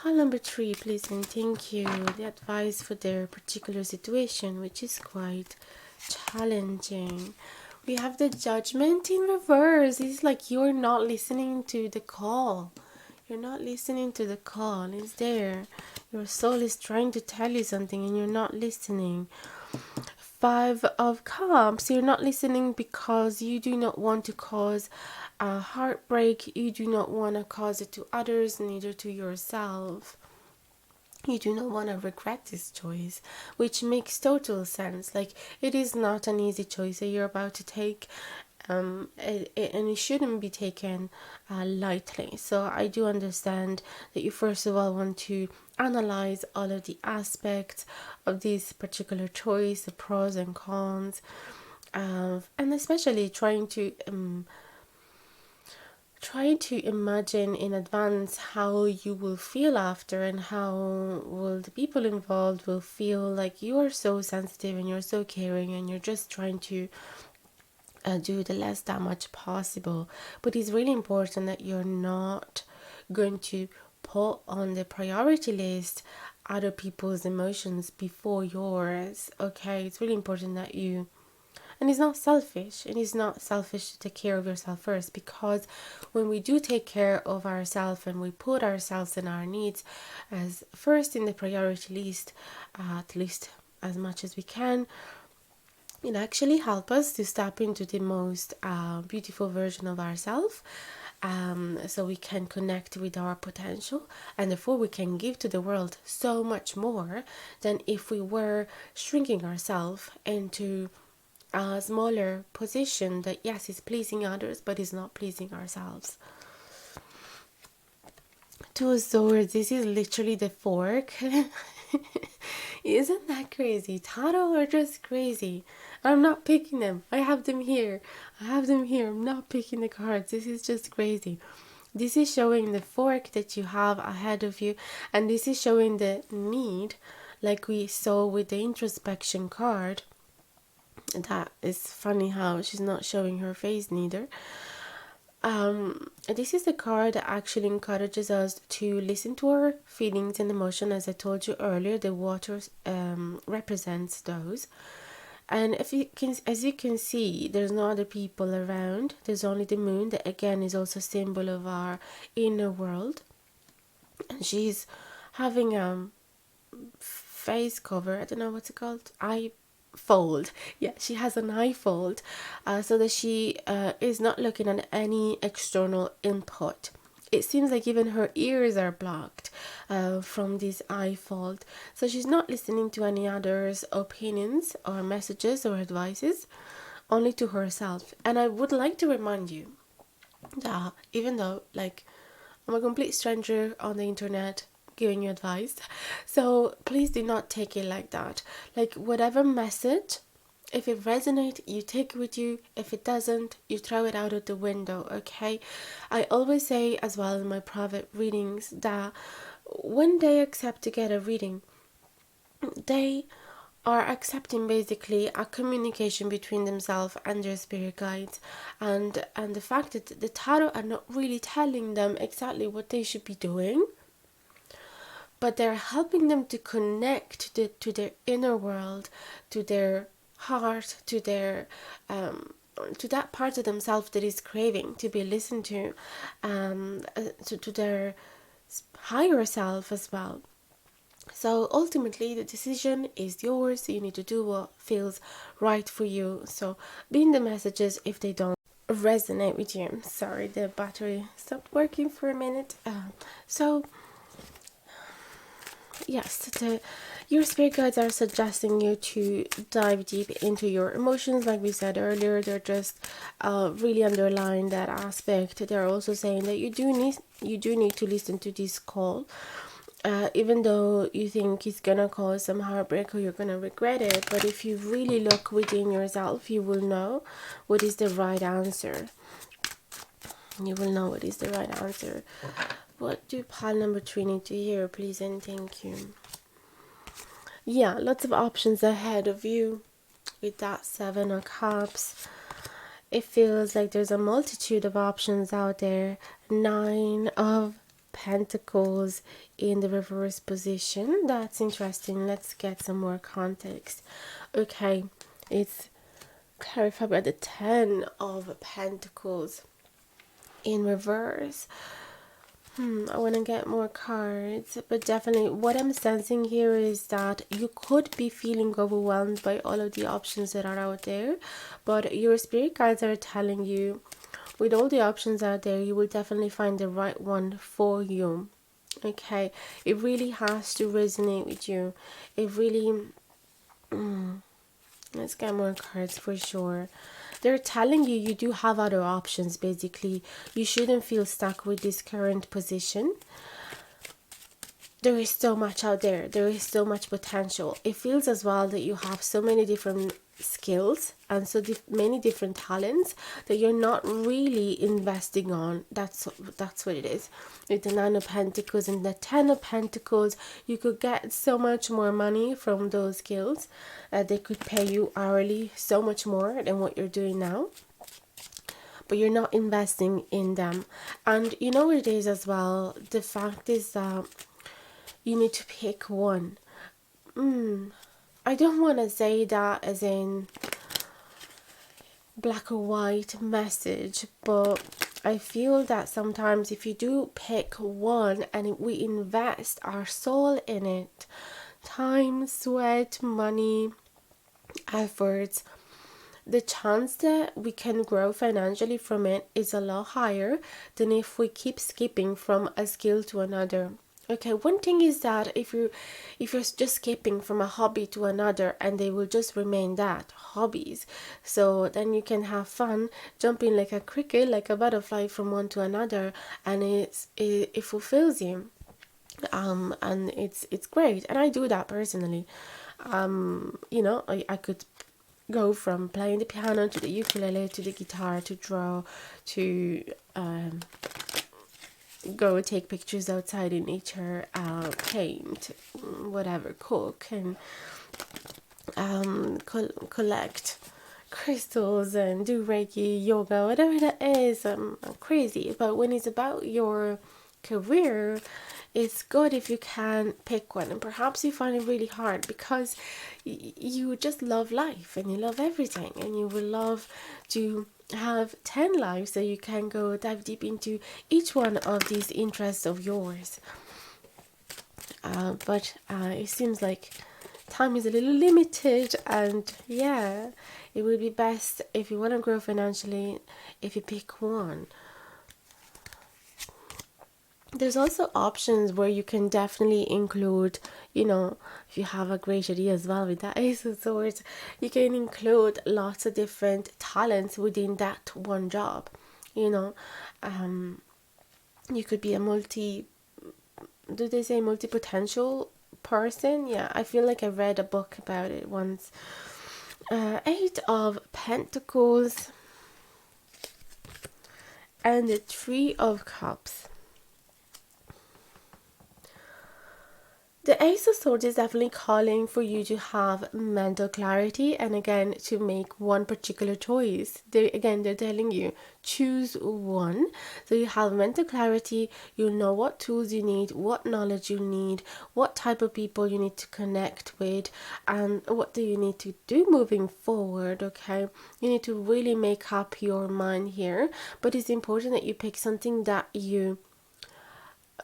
Pile number 3, please, and thank you. The advice for their particular situation, which is quite challenging. We have the Judgment in reverse. It's like you're not listening to the call. You're not listening to the call. It's there. Your soul is trying to tell you something and you're not listening. 5 of Cups. You're not listening because you do not want to cause a heartbreak. You do not want to cause it to others, neither to yourself. You do not want to regret this choice, which makes total sense. Like, it is not an easy choice that you're about to take, and it shouldn't be taken lightly. So I do understand that you first of all want to analyze all of the aspects of this particular choice, the pros and cons, and especially trying to imagine in advance how you will feel after, and how will the people involved will feel. Like, you are so sensitive and you're so caring and you're just trying to do the less damage possible. But it's really important that you're not going to put on the priority list other people's emotions before yours. Okay, it's really important that you, and it's not selfish. It is not selfish to take care of yourself first, because when we do take care of ourselves and we put ourselves and our needs as first in the priority list, at least as much as we can, it actually helps us to step into the most beautiful version of ourselves. So we can connect with our potential, and therefore we can give to the world so much more than if we were shrinking ourselves into a smaller position that, yes, is pleasing others but is not pleasing ourselves. 2 of Swords. This is literally the fork. Isn't that crazy? Tarot are just crazy. I'm not picking them. I have them here. I'm not picking the cards. This is just crazy. This is showing the fork that you have ahead of you, and this is showing the need, like we saw with the introspection card. That is funny how she's not showing her face neither. This is the card that actually encourages us to listen to our feelings and emotion. As I told you earlier, the water represents those. And if you can, as you can see, there's no other people around. There's only the moon, that again is also a symbol of our inner world. And she's having a face cover. I don't know what's it called. Eye fold. Yeah, she has an eye fold, so that she is not looking at any external input. It seems like even her ears are blocked from this eye fold, so she's not listening to any others' opinions or messages or advices, only to herself. And I would like to remind you that even though, like, I'm a complete stranger on the internet giving you advice, so please do not take it like that. Like, whatever message, if it resonates, you take it with you. If it doesn't, you throw it out of the window. Okay, I always say as well in my private readings that when they accept to get a reading, they are accepting basically a communication between themselves and their spirit guides, and the fact that the tarot are not really telling them exactly what they should be doing, but they're helping them to connect to their inner world, to their heart, to their to that part of themselves that is craving to be listened to, to their higher self as well. So ultimately, the decision is yours. You need to do what feels right for you. So being the messages if they don't resonate with you. Sorry, the battery stopped working for a minute. So yes, your spirit guides are suggesting you to dive deep into your emotions. Like we said earlier, they're just really underlying that aspect. They're also saying that you do need to listen to this call. Even though you think it's gonna cause some heartbreak or you're gonna regret it, but if you really look within yourself, you will know what is the right answer. You will know what is the right answer. What do pile number 3 need to hear, please and thank you? Yeah, lots of options ahead of you with that 7 of Cups. It feels like there's a multitude of options out there. 9 of Pentacles in the reverse position. That's interesting. Let's get some more context. Okay, it's clarified by the 10 of Pentacles in reverse. I want to get more cards, but definitely what I'm sensing here is that you could be feeling overwhelmed by all of the options that are out there, but your spirit guides are telling you, with all the options out there, you will definitely find the right one for you. Okay, it really has to resonate with you. It really, let's get more cards for sure. They're telling you you do have other options. Basically, you shouldn't feel stuck with this current position. There is so much out there. There is so much potential. It feels as well that you have so many different skills and so many different talents that you're not really investing on. That's what it is. With the 9 of Pentacles and the 10 of Pentacles, you could get so much more money from those skills. They could pay you hourly so much more than what you're doing now, but you're not investing in them. And you know what it is as well, the fact is that you need to pick one. I don't want to say that as in black or white message, but I feel that sometimes if you do pick one and we invest our soul in it, time, sweat, money, efforts, the chance that we can grow financially from it is a lot higher than if we keep skipping from a skill to another. Okay, one thing is that if you're just skipping from a hobby to another, and they will just remain that hobbies, so then you can have fun jumping like a cricket, like a butterfly from one to another, and it fulfills you, and it's great. And I do that personally. You know, I could go from playing the piano to the ukulele to the guitar to draw to go take pictures outside in nature, paint, whatever, cook, and collect crystals and do Reiki, yoga, whatever that is. I'm crazy. But when it's about your career, it's good if you can pick one. And perhaps you find it really hard because you just love life and you love everything, and you will love to have 10 lives, so you can go dive deep into each one of these interests of yours. But it seems like time is a little limited, and yeah, it would be best if you want to grow financially if you pick one. There's also options where you can definitely include, you know, if you have a great idea as well with that Ace of Swords, you can include lots of different talents within that one job. You know, you could be a do they say multi-potential person? Yeah, I feel like I read a book about it once. 8 of Pentacles and the 3 of Cups. The Ace of Swords is definitely calling for you to have mental clarity, and again to make one particular choice. They're telling you choose one. So you have mental clarity, you know what tools you need, what knowledge you need, what type of people you need to connect with, and what do you need to do moving forward. Okay, you need to really make up your mind here, but it's important that you pick something that you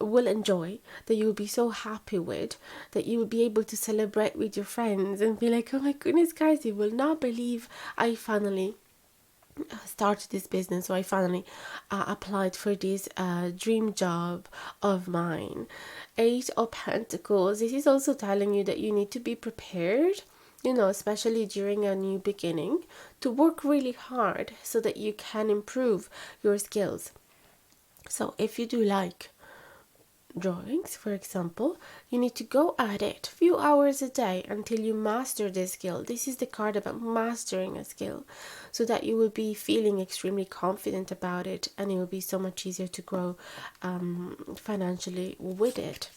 will enjoy, that you will be so happy with, that you will be able to celebrate with your friends and be like, oh my goodness guys, you will not believe I finally started this business, or I finally applied for this dream job of mine. 8 of Pentacles, this is also telling you that you need to be prepared, you know, especially during a new beginning, to work really hard so that you can improve your skills. So if you do like drawings, for example, you need to go at it a few hours a day until you master this skill. This is the card about mastering a skill, so that you will be feeling extremely confident about it, and it will be so much easier to grow financially with it.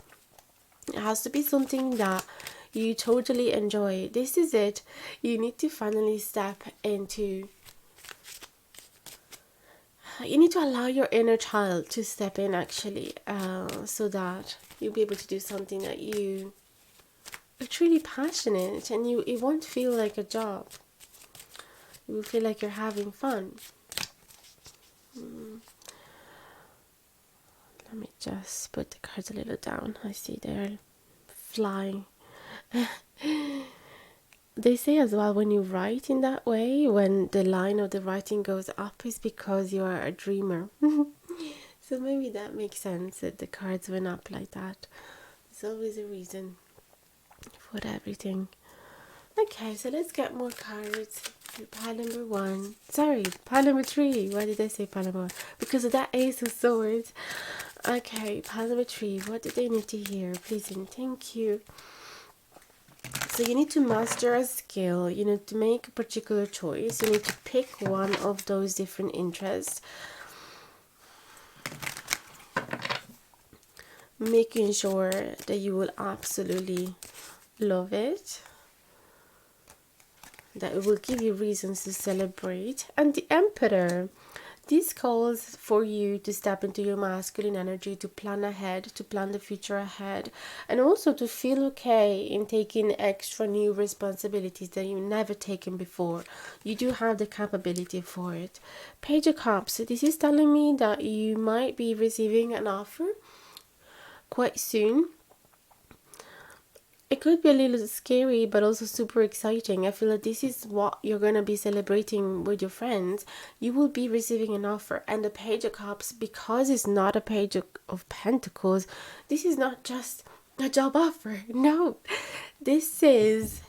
It has to be something that you totally enjoy. This is it. You need to finally step into you need to allow your inner child to step in actually, so that you'll be able to do something that you are truly passionate, and it won't feel like a job. You will feel like you're having fun. Let me just put the cards a little down. I see they're flying. They say as well, when you write in that way, when the line of the writing goes up, is because you are a dreamer. So maybe that makes sense that the cards went up like that. There's always a reason for everything. Okay, so let's get more cards. Pile number 1. Sorry, pile number 3. Why did I say pile number 1? Because of that Ace of Swords. Okay, pile number 3. What do they need to hear? Please and thank you. So you need to master a skill. You need to make a particular choice. You need to pick one of those different interests. Making sure that you will absolutely love it, that it will give you reasons to celebrate. And the Emperor, this calls for you to step into your masculine energy, to plan ahead, to plan the future ahead, and also to feel okay in taking extra new responsibilities that you've never taken before. You do have the capability for it. Page of Cups, this is telling me that you might be receiving an offer quite soon. It could be a little scary, but also super exciting. I feel like this is what you're going to be celebrating with your friends. You will be receiving an offer. And the Page of Cups, because it's not a Page of Pentacles, this is not just a job offer. No, this is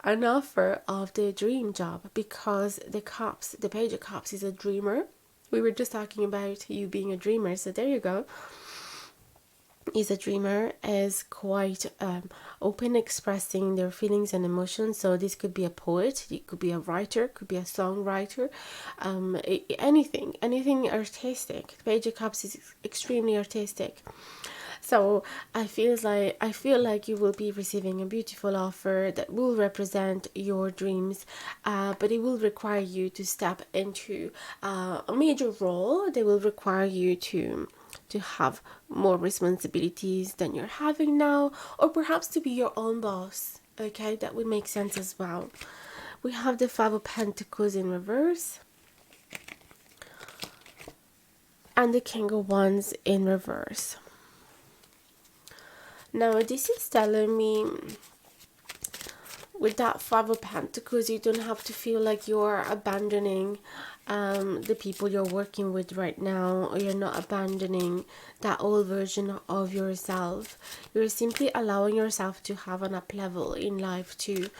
an offer of the dream job, because the Page of Cups is a dreamer. We were just talking about you being a dreamer, so there you go. Is a dreamer, is quite open, expressing their feelings and emotions. So this could be a poet, it could be a writer, could be a songwriter, anything artistic. The Page of Cups is extremely artistic. So I feel like you will be receiving a beautiful offer that will represent your dreams, but it will require you to step into a major role. They will require you to have more responsibilities than you're having now, or perhaps to be your own boss. Okay, that would make sense as well. We have the Five of Pentacles in reverse and the King of Wands in reverse. Now this is telling me, with that Five of Pentacles, you don't have to feel like you're abandoning the people you're working with right now, or you're not abandoning that old version of yourself. You're simply allowing yourself to have an up level in life, to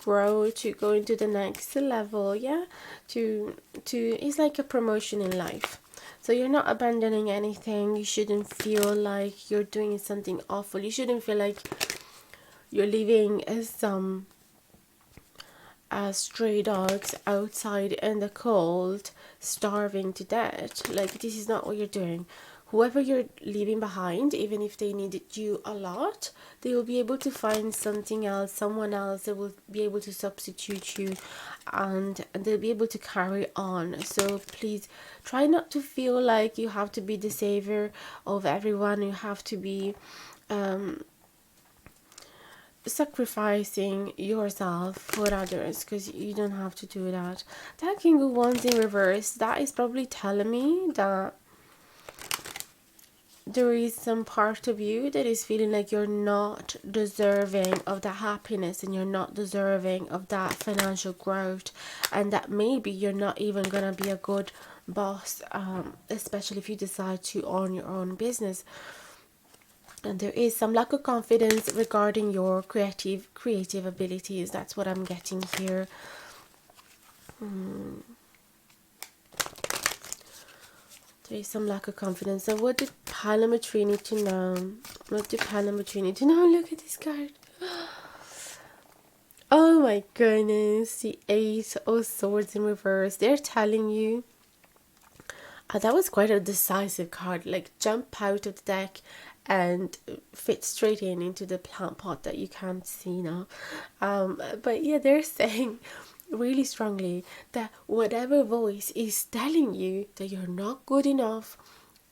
grow, to go into the next level. Yeah, it's like a promotion in life. So you're not abandoning anything. You shouldn't feel like you're doing something awful. You shouldn't feel like you're living as some stray dogs outside in the cold, starving to death. Like, this is not what you're doing. Whoever you're leaving behind, even if they needed you a lot, they will be able to find something else, someone else that will be able to substitute you, and they'll be able to carry on. So please try not to feel like you have to be the savior of everyone. You have to be sacrificing yourself for others, because you don't have to do that. That King of Wands in reverse, that is probably telling me that there is some part of you that is feeling like you're not deserving of the happiness, and you're not deserving of that financial growth, and that maybe you're not even gonna be a good boss, especially if you decide to own your own business. And there is some lack of confidence regarding your creative abilities. That's what I'm getting here. There is some lack of confidence. So what did pile number 3 need to know? What did pile number 3 need to know? Look at this card. Oh my goodness. The Eight of Swords in reverse. They're telling you, that was quite a decisive card. Like, jump out of the deck and fit straight into the plant pot that you can't see now. But yeah, they're saying really strongly that whatever voice is telling you that you're not good enough,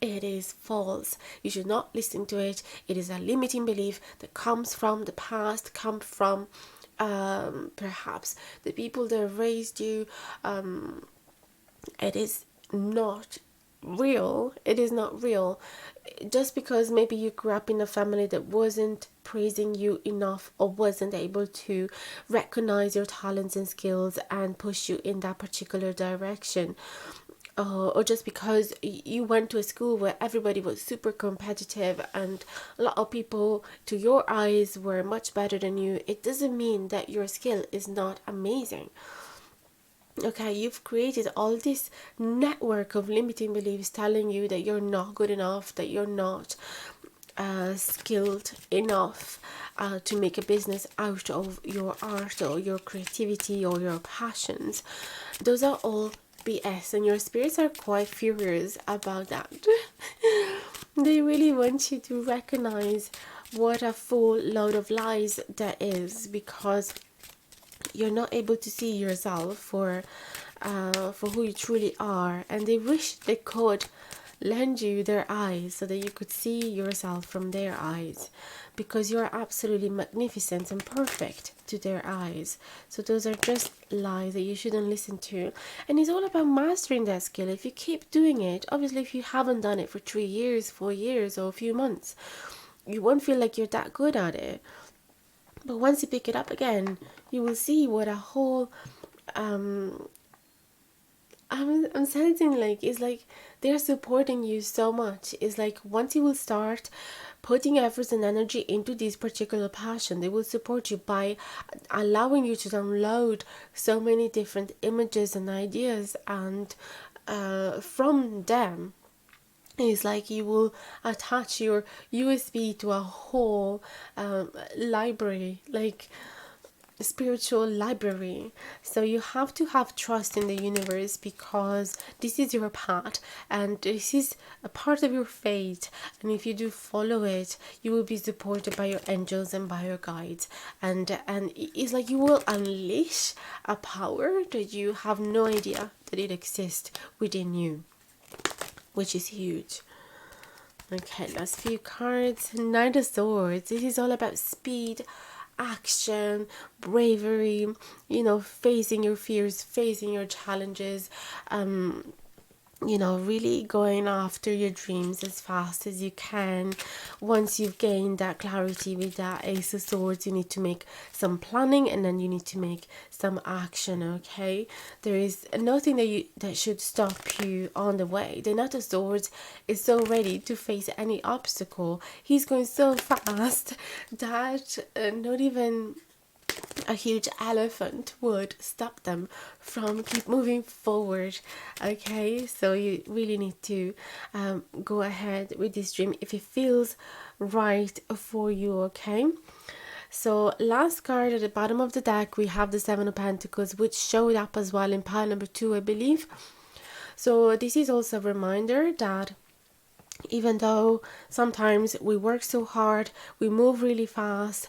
it is false. You should not listen to it. It is a limiting belief that comes from the past, comes from perhaps the people that raised you. It is not real. It is not real. Just because maybe you grew up in a family that wasn't praising you enough or wasn't able to recognize your talents and skills and push you in that particular direction, or just because you went to a school where everybody was super competitive and a lot of people to your eyes were much better than you, it doesn't mean that your skill is not amazing. Okay, you've created all this network of limiting beliefs telling you that you're not good enough, that you're not skilled enough to make a business out of your art or your creativity or your passions. Those are all BS, and your spirits are quite furious about that. They really want you to recognize what a full load of lies that is, because you're not able to see yourself for who you truly are, and they wish they could lend you their eyes so that you could see yourself from their eyes, because you're absolutely magnificent and perfect to their eyes. So those are just lies that you shouldn't listen to, and it's all about mastering that skill. If you keep doing it, obviously if you haven't done it for 3 years, 4 years, or a few months, you won't feel like you're that good at it. But once you pick it up again, you will see what a whole I'm sensing, like, it's like they're supporting you so much. It's like once you will start putting efforts and energy into this particular passion, they will support you by allowing you to download so many different images and ideas, and from them it's like you will attach your USB to a whole library, like spiritual library. So you have to have trust in the universe, because this is your path and this is a part of your fate, and if you do follow it, you will be supported by your angels and by your guides, and it's like you will unleash a power that you have no idea that it exists within you, which is huge. Okay, last few cards. Knight of Swords. This is all about speed, action, bravery, facing your fears, facing your challenges, really going after your dreams as fast as you can. Once you've gained that clarity with that Ace of Swords, you need to make some planning, and then you need to make some action, okay? There is nothing that should stop you on the way. The Knight of Swords is so ready to face any obstacle. He's going so fast that not even a huge elephant would stop them from keep moving forward. Okay, so you really need to go ahead with this dream if it feels right for you. Okay, so last card at the bottom of the deck, we have the Seven of Pentacles, which showed up as well in pile number 2, I believe. So this is also a reminder that even though sometimes we work so hard, we move really fast,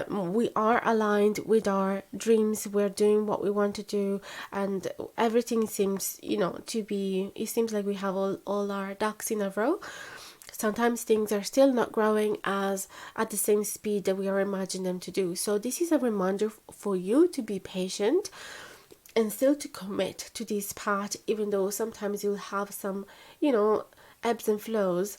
we are aligned with our dreams, we're doing what we want to do, and everything seems, it seems like we have all our ducks in a row. Sometimes things are still not growing as at the same speed that we are imagining them to do. So this is a reminder for you to be patient and still to commit to this path, even though sometimes you'll have some, ebbs and flows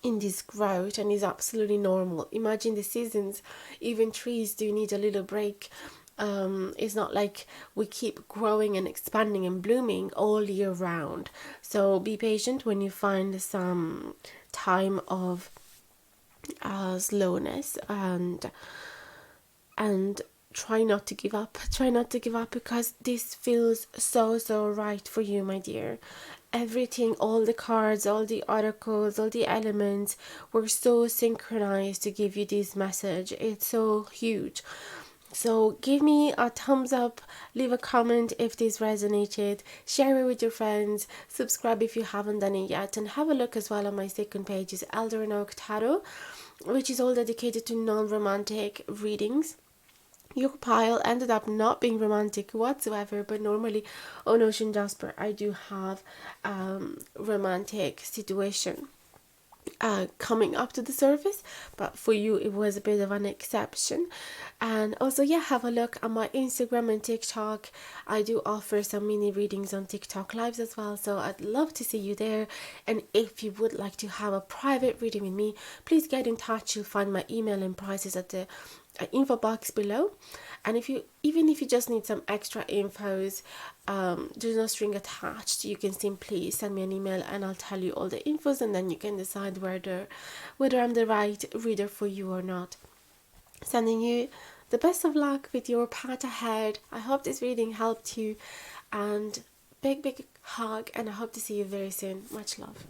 in this growth, and is absolutely normal. Imagine the seasons. Even trees do need a little break. It's not like we keep growing and expanding and blooming all year round. So be patient when you find some time of slowness, and try not to give up. Try not to give up, because this feels so right for you, my dear. Everything, all the cards, all the articles, all the elements were so synchronized to give you this message. It's so huge. So give me a thumbs up, leave a comment if this resonated, share it with your friends, subscribe if you haven't done it yet, and have a look as well on my second page, is Elder and Oak Tarot, which is all dedicated to non-romantic readings. your pile ended up not being romantic whatsoever, but normally on Ocean Jasper I do have romantic situation coming up to the surface, but for you it was a bit of an exception. And also, yeah, have a look at my Instagram and TikTok. I do offer some mini readings on TikTok lives as well, so I'd love to see you there. And if you would like to have a private reading with me, please get in touch. You'll find my email and prices at the info box below. And if you just need some extra infos, there's no string attached. You can simply send me an email and I'll tell you all the infos, and then you can decide whether I'm the right reader for you or not. Sending you the best of luck with your path ahead. I hope this reading helped you, and big hug, and I hope to see you very soon. Much love.